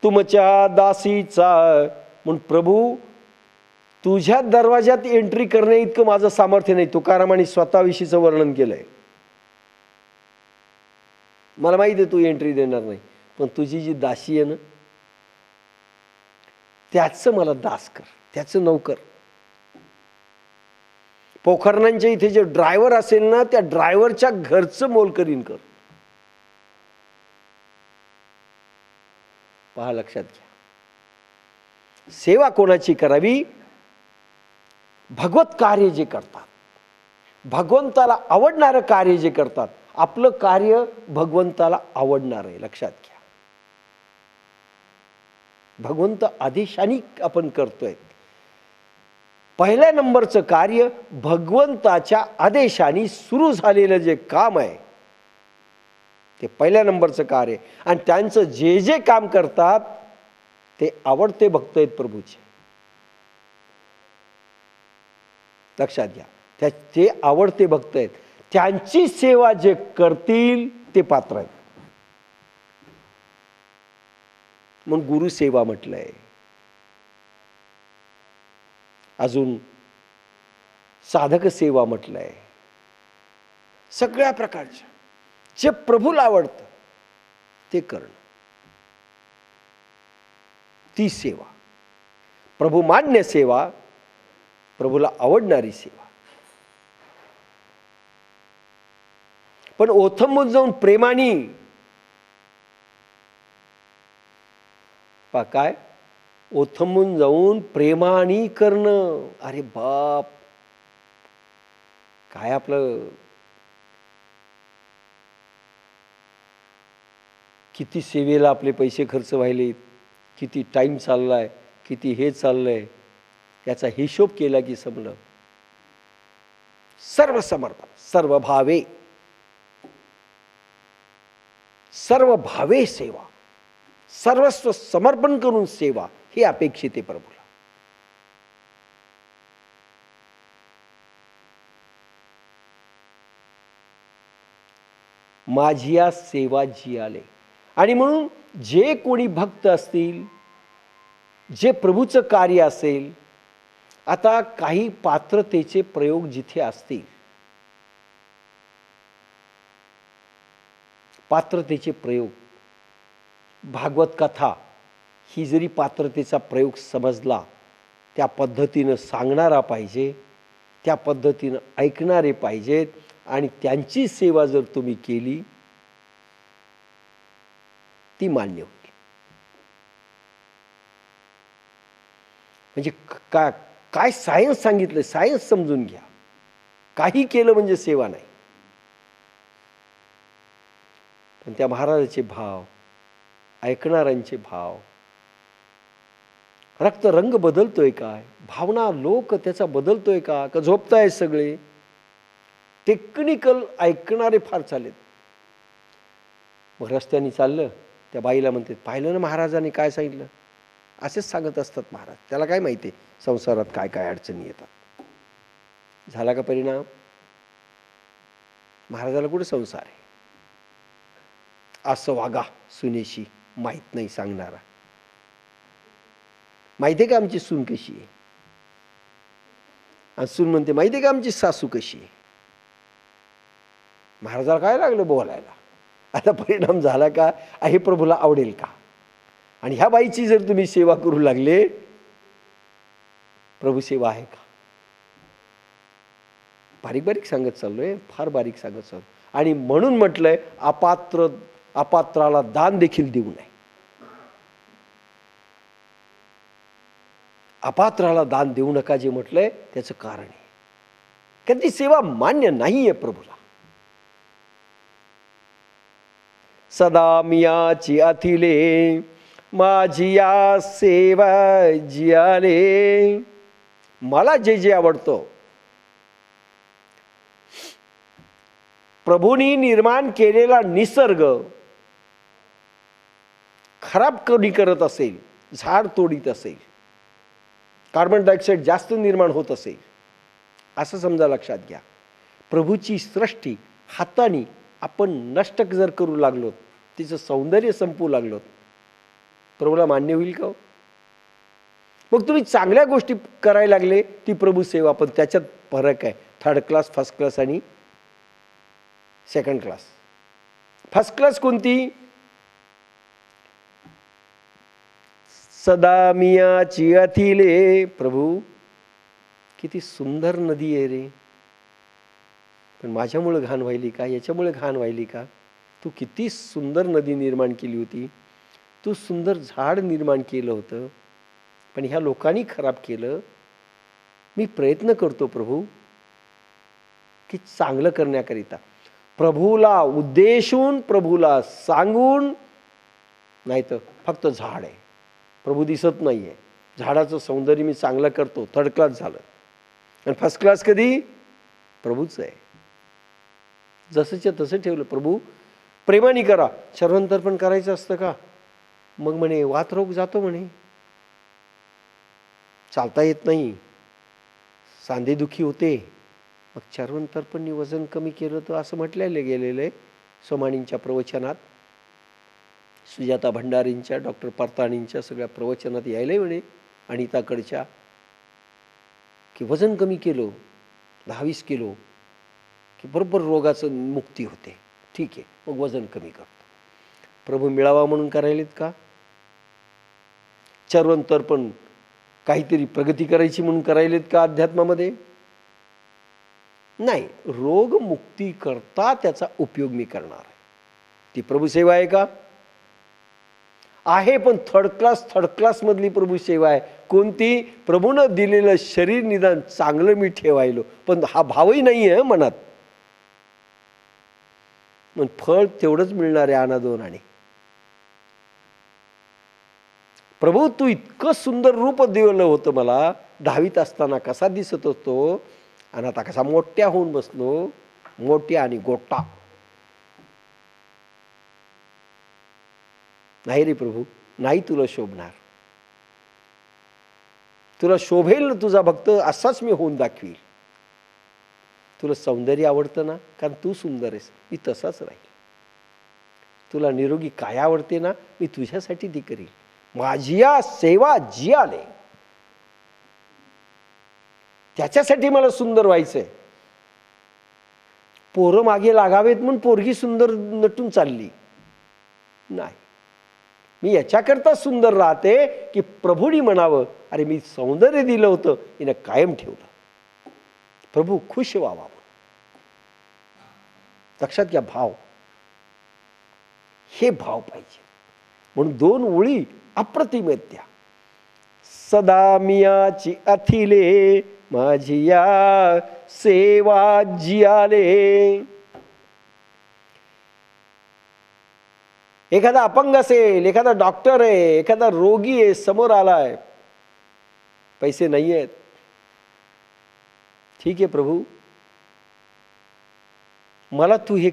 तुमच्या दासीचा म्हणून प्रभू तुझ्या दरवाजात एंट्री करणे इतकं माझं सामर्थ्य नाही. तुकारामांनी स्वतःविषयीचं वर्णन केलंय. मला माहिती आहे तू एंट्री देणार नाही, पण तुझी जी दासी आहे ना त्याचं मला दास कर, त्याचं नौकर. पोखरणांच्या इथे जे ड्रायव्हर असेल ना त्या ड्रायव्हरच्या घरचं मोल करीन कर. पहा, लक्षात घ्या. सेवा कोणाची करावी? भगवत कार्य जे करतात, भगवंताला आवडणारं कार्य जे करतात. आपलं कार्य भगवंताला आवडणार आहे, लक्षात घ्या. भगवंत आदेशाने आपण करतोय. पहिल्या नंबरचं कार्य भगवंताच्या आदेशाने सुरू झालेलं जे काम आहे ते पहिल्या नंबरचं कार्य. आणि त्यांचं जे जे काम करतात ते आवडते भक्त आहेत प्रभूचे, लक्षात घ्या. ते आवडते भक्त आहेत, त्यांची सेवा जे करतील ते पात्र आहेत. म्हणून गुरु सेवा म्हटलंय. अजून साधक सेवा म्हटलंय. सगळ्या प्रकारच्या जे प्रभूला आवडतं ते करणं, ती सेवा. प्रभू मान्य सेवा, प्रभूला आवडणारी सेवा. पण ओथंबून जाऊन प्रेमाने, काय ओथंबून जाऊन प्रेमाने करणं. अरे बाप, काय आपलं किती सेवेला आपले पैसे खर्च व्हायले, किती टाईम चाललाय, किती हे चाललंय, याचा हिशोब केला की समलं सर्व समर्पण, सर्व भावे, सर्व भावे सेवा, सर्वस्व समर्पण करून सेवा हे अपेक्षित आहे प्रभूला. माझिया सेवा जियाले. आणि म्हणून जे कोणी भक्त असतील, जे प्रभूचं कार्य असेल, आता काही पात्रतेचे प्रयोग जिथे असतील, पात्रतेचे प्रयोग, भागवत कथा ही जरी पात्रतेचा प्रयोग समजला, त्या पद्धतीनं सांगणारा पाहिजे, त्या पद्धतीनं ऐकणारे पाहिजेत. आणि त्यांची सेवा जर तुम्ही केली ती मान्य होईल. म्हणजे काय सायन्स सांगितलं, सायन्स समजून घ्या. काही केलं म्हणजे सेवा नाही. पण त्या महाराजाचे भाव, ऐकणाऱ्यांचे भाव, रक्त रंग बदलतोय काय, भावना लोक त्याचा बदलतोय का झोपताय सगळे. टेक्निकल ऐकणारे फार चालेत. मग रस्त्याने चाललं, त्या बाईला म्हणते, पाहिलं ना महाराजांनी काय सांगितलं. असेच सांगत असतात महाराज, त्याला काय माहिती संसारात काय काय अडचणी येतात. झाला का परिणाम? महाराजाला कुठे संसार आहे. असं वागा सुनेशी, माहीत नाही सांगणारा. माहिती आहे का आमची सून कशी आहे. आणि सून म्हणते, माहिती आहे का आमची सासू कशी आहे. महाराजाला काय लागलं बोलायला. आता परिणाम झाला का, हे प्रभूला आवडेल का. आणि ह्या बाईची जर तुम्ही सेवा करू लागले, प्रभू सेवा आहे का. बारीक बारीक सांगत चाललोय, फार बारीक सांगत चाललो. आणि म्हणून म्हटलंय, अपात्राला दान देखील देऊ नये. अपात्राला दान देऊ नका जे म्हटलंय त्याचं कारण आहे, कारण ती सेवा मान्य नाहीये प्रभूला. सदा मियाची अथिले, माझी या सेवा जियाले. मला जे जे आवडतं, प्रभूंनी निर्माण केलेला निसर्ग खराब कोणी करत असेल, झाड तोडीत असेल, कार्बन डायऑक्साईड जास्त निर्माण होत असेल, असं समजा लक्षात घ्या. प्रभूची सृष्टी हाताने आपण नष्ट जर करू लागलो, तिचं सौंदर्य संपवू लागलो, प्रभूला मान्य होईल का हो? मग तुम्ही चांगल्या गोष्टी करायला लागले ती प्रभू सेवा, पण त्याच्यात फरक आहे. थर्ड क्लास, फर्स्ट क्लास आणि सेकंड क्लास. फर्स्ट क्लास कोणती? सदा मियाची अथिले. प्रभू किती सुंदर नदी आहे रे, पण माझ्यामुळे घाण व्हायली का, याच्यामुळे घाण व्हायली का? तू किती सुंदर नदी निर्माण केली होती, तू सुंदर झाड निर्माण केलं होतं, पण ह्या लोकांनी खराब केलं. मी प्रयत्न करतो प्रभू की चांगलं करण्याकरिता, प्रभूला उद्देशून, प्रभूला सांगून. नाही तर फक्त झाड आहे, प्रभू दिसत नाही आहे. झाडाचं सौंदर्य मी चांगलं करतो, थर्ड क्लास झालं. आणि फर्स्ट क्लास कधी? प्रभूच आहे. जसंच्या तसं ठेवलं. प्रभू प्रेमाने करा. सर्वांतर पण करायचं असतं का? मग म्हणे वातरोग जातो म्हणे, चालता येत नाही, सांधेदुखी होते. मग चर्वणतर्पणनी वजन कमी केलं तर असं म्हटलेलं गेलेलं आहे सोमाणींच्या प्रवचनात, सुजाता भंडारींच्या, डॉक्टर परताणींच्या सगळ्या प्रवचनात यायलंय म्हणे अनिताकडच्या, की वजन कमी केलं 10-20 किलो की बरोबर रोगाचं मुक्ती होते. ठीक आहे, मग वजन कमी करतो. प्रभू मिळावा म्हणून करायलेत का? चर्वणतर्पण काहीतरी प्रगती करायची म्हणून करायलेत का अध्यात्मामध्ये? नाही, रोगमुक्ती करता त्याचा उपयोग मी करणार आहे. ती प्रभू सेवा आहे का? आहे, पण थर्ड क्लास मधली प्रभू सेवा आहे. कोणती? प्रभूनं दिलेलं शरीर निदान चांगलं मी ठेवायलो, पण हा भावही नाही आहे मनात. मग फळ तेवढंच मिळणार आहे आनादोनाने. प्रभू तू इतकं सुंदर रूप दिलं होतं मला 10वीत असताना, कसा दिसत होतो, आणि आता कसा मोठ्या होऊन बसलो, मोठ्या आणि गोटा. नाही रे प्रभू, नाही तुला शोभणार. तुला शोभेल ना तुझा भक्त, असाच मी होऊन दाखवील. तुला सौंदर्य आवडतं ना, कारण तू सुंदर आहेस, मी तसाच राहील. तुला निरोगी काय आवडते ना, मी तुझ्यासाठी ती करील. माझी या सेवा जी आले त्याच्यासाठी मला सुंदर व्हायचंय. पोरं मागे लागावेत म्हणून पोरगी सुंदर नटून चालली नाही. मी याच्याकरता सुंदर राहते की प्रभूनी म्हणावं, अरे मी सौंदर्य दिलं होतं, हिनं कायम ठेवलं, प्रभू खुश व्हावा. लक्षात घ्या, भाव, हे भाव पाहिजे. म्हणून 2 ओळी अप्रतिम आहेत त्या. सदा मियाची अथिले, माझी या सेवा जियाले. एखादा अपंग असेल, एखादा डॉक्टर आहे, एखादा रोगी आहे, समोर आलाय, पैसे नाही आहेत, ठीक आहे प्रभू, मला तू हे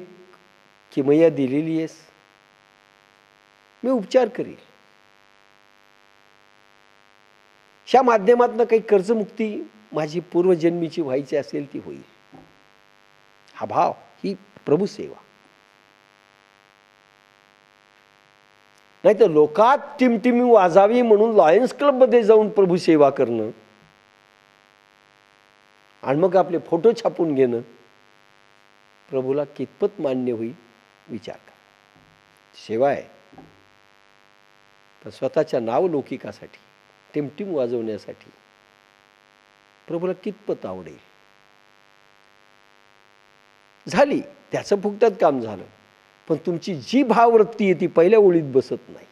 किमया दिलेली आहेस, मी उपचार करील. ह्या माध्यमातून काही कर्जमुक्ती माझी पूर्वजन्मीची व्हायची असेल ती होईल. हा भाव, ही प्रभू सेवा. नाही तर लोकात टिमटिमी वाजावी म्हणून लॉयन्स क्लबमध्ये जाऊन प्रभू सेवा करणं आणि मग आपले फोटो छापून घेणं प्रभूला कितपत मान्य होईल विचार करा. सेवा आहे, पण स्वतःच्या नावलौकिकासाठी, टिमटिम वाजवण्यासाठी प्रभूला कितपत आवडेल? झाली, त्याचं फुकटात काम झालं, पण तुमची जी भाववृत्ती आहे ती पहिल्या ओळीत बसत नाही.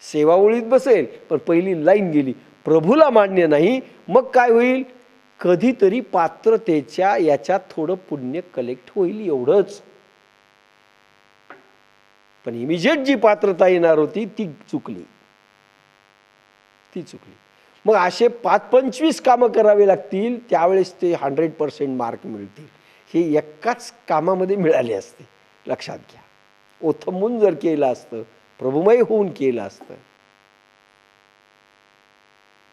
सेवा ओळीत बसेल, पण पहिली लाईन गेली, प्रभूला मान्य नाही, मग काय होईल? कधीतरी पात्रतेच्या याच्यात थोडं पुण्य कलेक्ट होईल, एवढंच. पण इमिजिएट जी पात्रता येणार होती ती चुकली, ती चुकली. मग असे 5-25 कामं करावे लागतील, त्यावेळेस ते 100% मार्क मिळतील. हे एकाच कामामध्ये मिळाले असते. लक्षात घ्या, ओथंबून जर केलं असतं, प्रभुमय होऊन केलं असतं,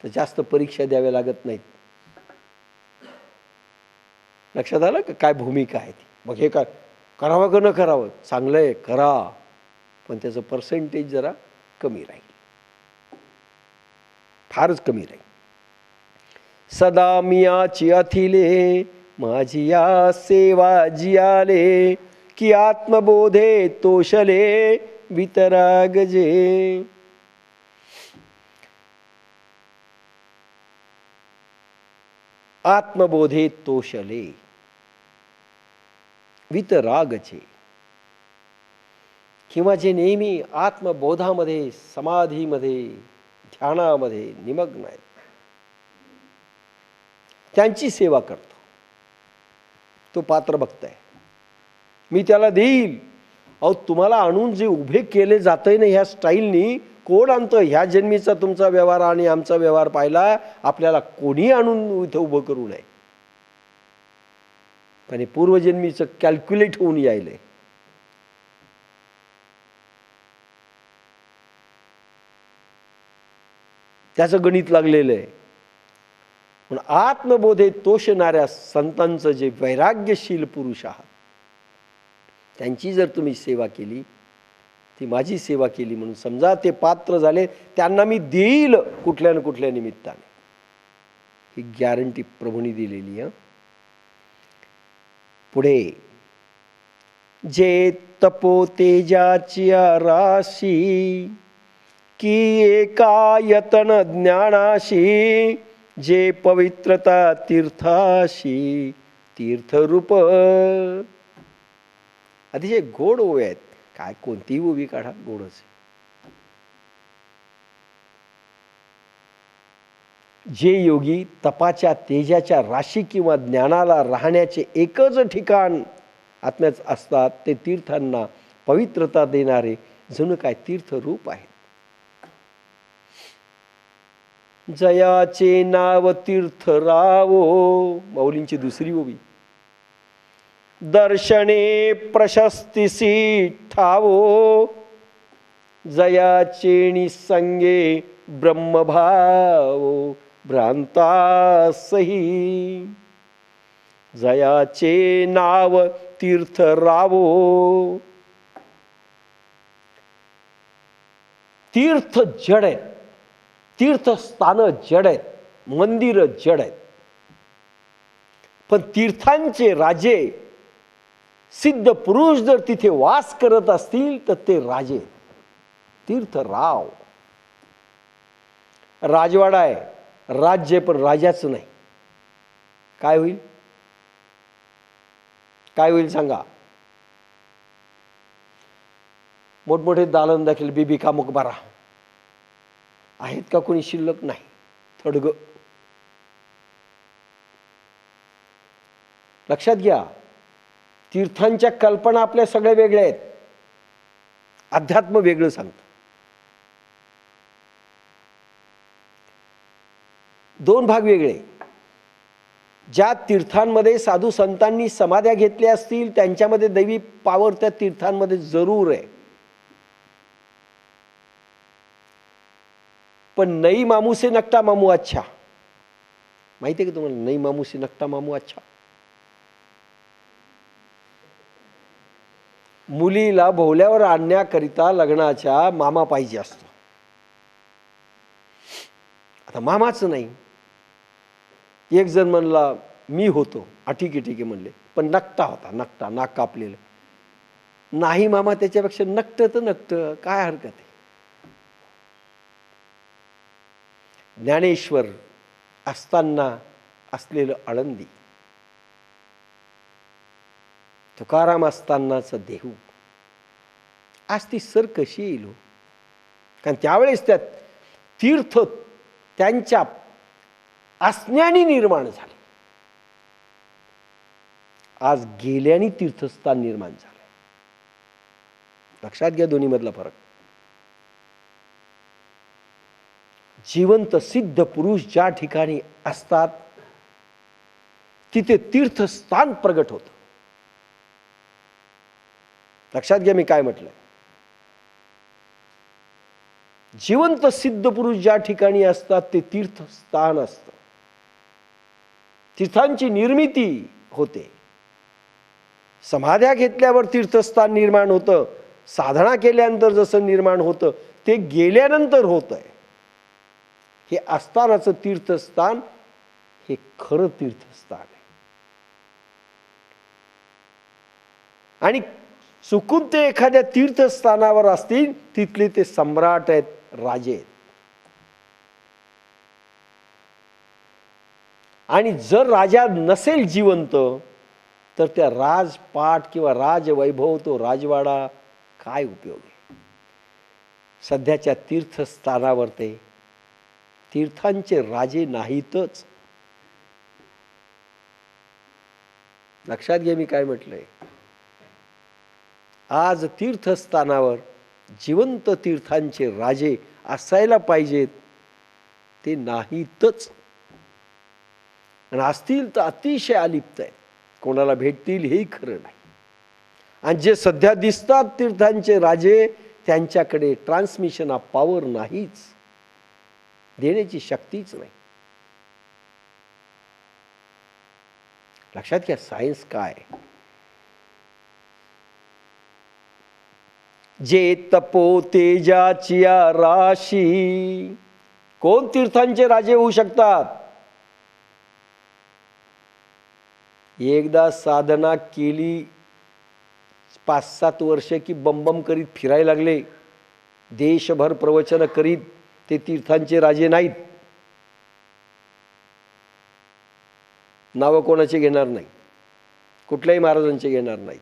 तर जास्त परीक्षा द्याव्या लागत नाहीत. लक्षात आलं का काय भूमिका आहे ती? मग हे काय करावं का न करावं, चांगलं आहे करा, पण त्याचं पर्सेंटेज जरा कमी राहील, फारच कमी राहील. सदा मियाची अथिले माझी या सेवा जियाले, की आत्मबोधे तोषले वितरागजे. आत्मबोधे तोषले वितरागचे, किंवा जे नेहमी आत्मबोधामध्ये, समाधीमध्ये, ध्यानामध्ये निमग्न आहेत, त्यांची सेवा करतो. तो पात्र भक्त आहे, मी त्याला देईल. अहो, तुम्हाला आणून जे उभे केले जाते ना ह्या स्टाईलनी, कोण आणतं? ह्या जन्मीचा तुमचा व्यवहार आणि आमचा व्यवहार पाहिला, आपल्याला कोणी आणून इथं उभं करू नये. पण हे पूर्वजन्मीचं कॅल्क्युलेट होऊन यायलंय. त्याचं गणित लागलेलं आहे. पण आत्मबोधे तोषणाऱ्या संतांचं जे वैराग्यशील पुरुष आहात, त्यांची जर तुम्ही सेवा केली, ती माझी सेवा केली म्हणून समजा, ते पात्र झाले, त्यांना मी देईल कुठल्या ना कुठल्या निमित्ताने. ही गॅरंटी प्रभूंनी दिलेली आहे. पुढे, जे तपो तेजाची राशी, की एका यतन ज्ञानाशी, जे पवित्रता तीर्थाशी तीर्थरूप. अतिशय गोड ओव्या आहेत. काय कोणतीही ओवी काढा, गोडच. जे योगी तपाच्या तेजाच्या राशी किंवा ज्ञानाला राहण्याचे एकच ठिकाण आत्म्यात असतात, ते तीर्थांना पवित्रता देणारे जणू काय तीर्थरूप आहेत. जयाचे नाव तीर्थ रावो, माऊलींची दुसरी ओवी. दर्शने प्रशस्तीसी ठावो, जयाचे निसंगे ब्रह्मभावो भ्रांतासही. जयाचे नाव तीर्थ रावो. तीर्थ जड आहेत, तीर्थस्थानं जड आहेत, मंदिरं जड आहेत, पण तीर्थांचे राजे सिद्ध पुरुष जर तिथे वास करत असतील तर ते राजे, तीर्थराव. राजवाडा आहे, राज्य, पण राजाचं नाही. काय होईल? काय होईल सांगा? मोठमोठे दालन दाखल, बीबी का मकबरा आहेत का? कोणी शिल्लक नाही. थडग. लक्षात घ्या, तीर्थांच्या कल्पना आपल्या सगळ्या वेगळ्या आहेत. अध्यात्म वेगळं सांगतं. दोन भाग वेगळे. ज्या तीर्थांमध्ये साधू संतांनी समाध्या घेतल्या असतील, त्यांच्यामध्ये दैवी पावर त्या तीर्थांमध्ये जरूर आहे. पण नई मामू से नकटा मामू अच्छा. माहिती आहे का तुम्हाला नई मामू से नकटा मामू अच्छा? मुलीला भोवल्यावर आणण्याकरिता लग्नाच्या मामा पाहिजे असतो. आता मामाच नाही. एक जण म्हणला मी होतो. ठीक आहे म्हणले, पण नकटा होता, नकटा, नाक कापलेलं. नाही मामा, त्याच्यापेक्षा नकट तर नकट, काय हरकत आहे. ज्ञानेश्वर असताना असलेलं आळंदी, तुकाराम असतानाचं देहू, आज ती सर कशी येईल? कारण त्यावेळेस त्यात तीर्थ त्यांच्या असण्याने निर्माण झाले. आज गेल्याने तीर्थस्थान निर्माण झालं. लक्षात घ्या दोन्ही मधला फरक. जिवंत सिद्ध पुरुष ज्या ठिकाणी असतात तिथे तीर्थस्थान प्रगट होतं. लक्षात घ्या मी काय म्हटलं. जिवंत सिद्ध पुरुष ज्या ठिकाणी असतात ते तीर्थस्थान असतं. तीर्थांची निर्मिती होते. समाध्या घेतल्यावर तीर्थस्थान निर्माण होतं, साधना केल्यानंतर जसं निर्माण होतं ते गेल्यानंतर होत आहे. हे असतानाचं तीर्थस्थान हे खरं तीर्थस्थान आहे. आणि चुकून ते एखाद्या तीर्थस्थानावर असतील, तिथले ते सम्राट आहेत, राजे आहेत. आणि जर राजा नसेल जिवंत तर त्या राजपाट किंवा राजवैभव, तो राजवाडा काय उपयोग आहे. सध्याच्या तीर्थस्थानावर ते तीर्थांचे राजे नाहीतच. लक्षात घ्या मी काय म्हटलंय. आज तीर्थस्थानावर जिवंत तीर्थांचे राजे असायला पाहिजेत, ते नाहीतच. आणि असतील तर अतिशय अलिप्त आहेत, कोणाला भेटतील हेही खरं नाही. आणि जे सध्या दिसतात तीर्थांचे राजे, त्यांच्याकडे ट्रान्समिशन ऑफ पॉवर नाहीच, देण्याची शक्तीच नाही. लक्षात घ्या सायन्स काय. जे तपो तेजाचिया राशी, कोण तीर्थांचे राजे होऊ शकतात. एकदा साधना केली 5-7 वर्ष की बंबम करीत फिरायला लागले, देशभर प्रवचन करीत, ते तीर्थांचे राजे नाहीत. नावं कोणाचे घेणार नाही, कुठल्याही महाराजांचे घेणार नाही.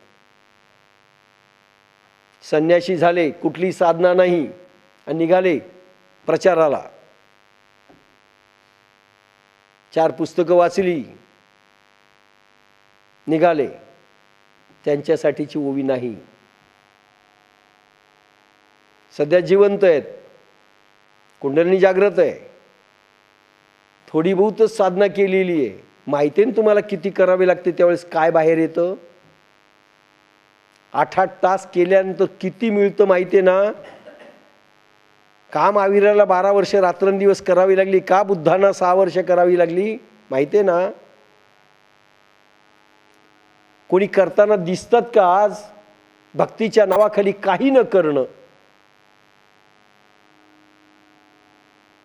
संन्याशी झाले, कुठली साधना नाही, आणि निघाले प्रचाराला. 4 पुस्तकं वाचली, निघाले. त्यांच्यासाठीची ओवी नाही. सध्या जिवंत आहेत, कुंडलिनी जागृत आहे, थोडी बहुतच साधना केलेली आहे. माहिती आहे ना तुम्हाला किती करावे लागते, त्यावेळेस काय बाहेर येतं. 8-8 तास केल्यानंतर किती मिळतं माहिती आहे ना. काम आविराला 12 वर्ष रात्रंदिवस करावी लागली, का बुद्धांना 6 वर्ष करावी लागली माहिती आहे ना. कोणी करताना दिसतात का आज. भक्तीच्या नावाखाली काही न करणं,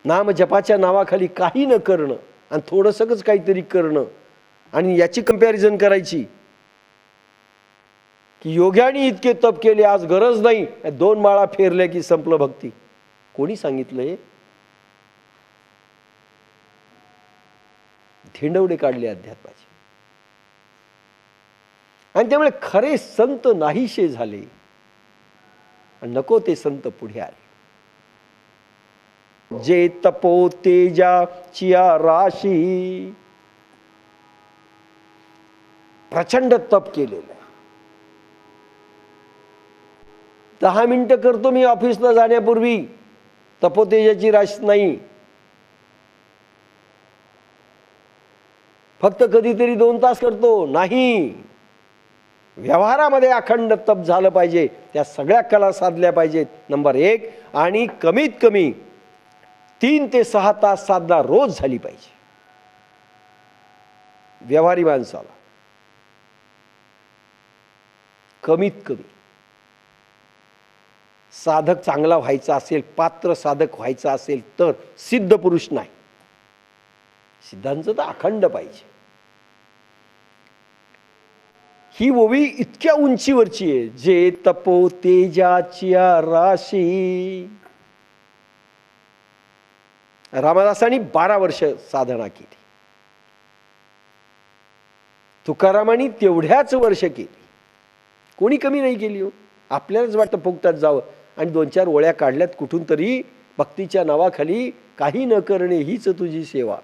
नाम जपाच्या नावाखाली काही न करणं, आणि थोडंसंच काहीतरी करणं, आणि याची कंपॅरिझन करायची की योग्याने इतके तप केले, आज गरज नाही, 2 माळा फेरल्या की संपलं भक्ती. कोणी सांगितलं हे. धेंडवडे काढले अध्यात्माचे. आणि त्यामुळे खरे संत नाहीशे झाले, आणि नको ते संत पुढे आले. जे तपो तेजाचिया राशी, प्रचंड तप केलेलं आहे. 10 मिनिटं करतो मी ऑफिसला जाण्यापूर्वी, तपोतेजाची राशी नाही. फक्त कधीतरी 2 तास करतो नाही. व्यवहारामध्ये अखंड तप झालं पाहिजे, त्या सगळ्या कला साधल्या पाहिजेत नंबर 1. आणि कमीत कमी 3 ते 6 तास साधना रोज झाली पाहिजे व्यवहारी माणसाला, कमीत कमी. साधक चांगला व्हायचा असेल, पात्र साधक व्हायचा असेल तर, सिद्ध पुरुष नाही. सिद्धांचं तर अखंड पाहिजे. ही ओवी इतक्या उंचीवरची आहे. जे तपो तेजाचिया राशी. रामदासांनी 12 वर्ष साधना केली, तुकारामांनी तेवढ्याच वर्ष केली, कोणी कमी नाही केली हो. आपल्यालाच वाटतं फुकटात जावं, आणि 2-4 ओळ्या काढल्यात कुठून तरी, भक्तीच्या नावाखाली काही न करणे हीच तुझी सेवा.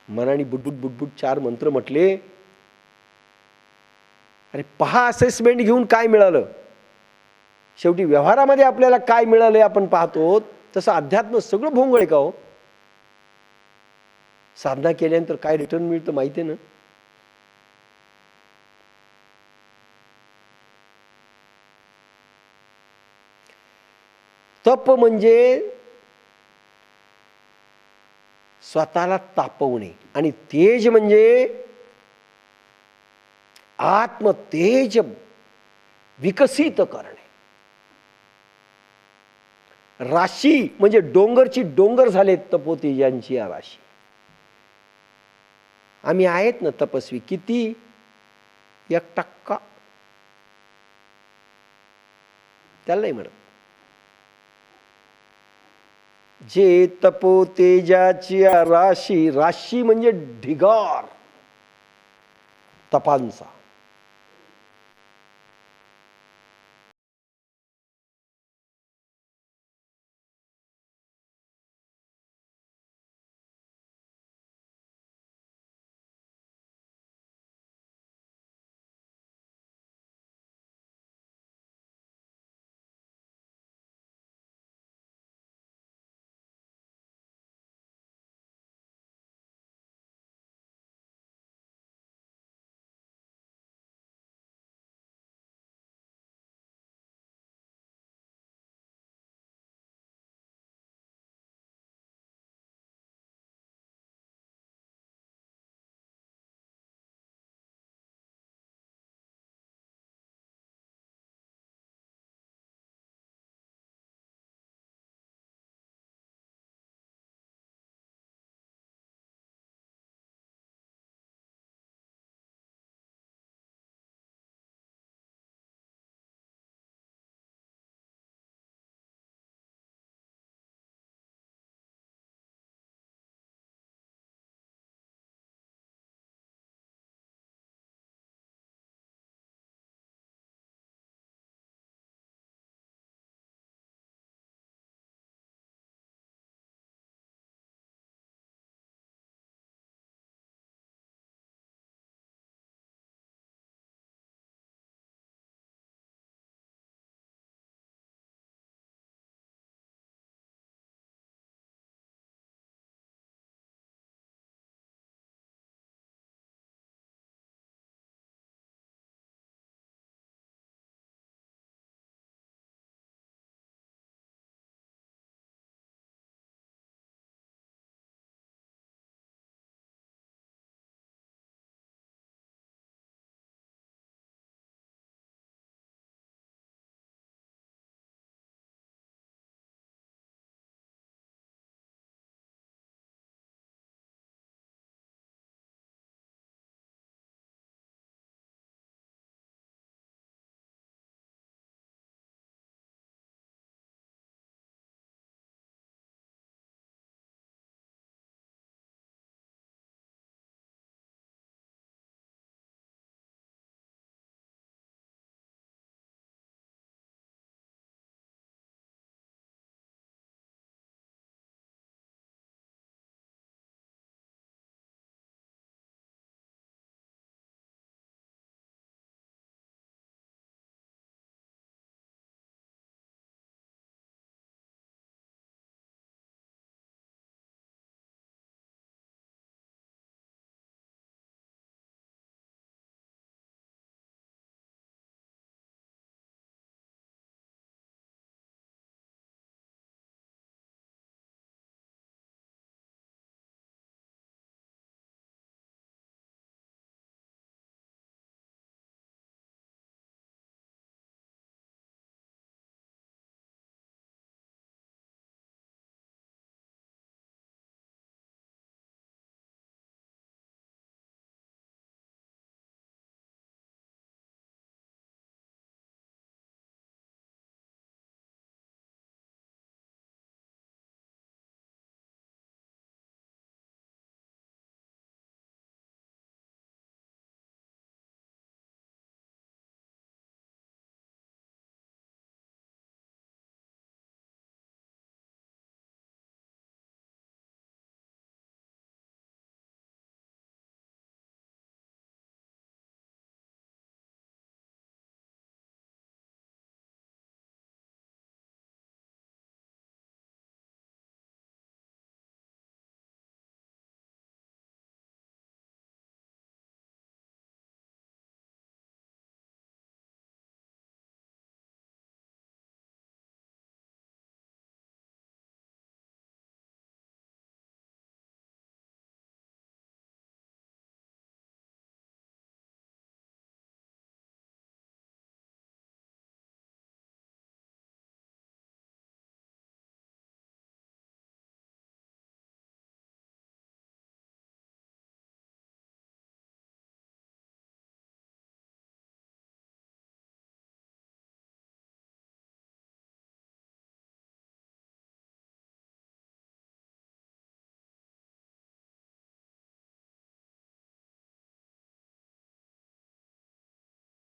मनाने बुटबुट बुटबुट 4 मंत्र म्हटले. अरे पहा असेसमेंट घेऊन काय मिळालं. शेवटी व्यवहारामध्ये आपल्याला काय मिळालंय आपण पाहतो. तसं अध्यात्म सगळं भोंगळ आहे का हो. साधना केल्यानंतर काय रिटर्न मिळतं माहिती आहे ना. तप म्हणजे स्वतःला तापवणे, आणि तेज म्हणजे आत्मतेज विकसित करणे. राशी म्हणजे डोंगरची डोंगर झालेत तपोतेजांची या राशी. आम्ही आहेत ना तपस्वी, किती? 1%. त्याला नाही म्हणत. जे तपोतेजाची राशी, राशी म्हणजे ढिगार तपांचा.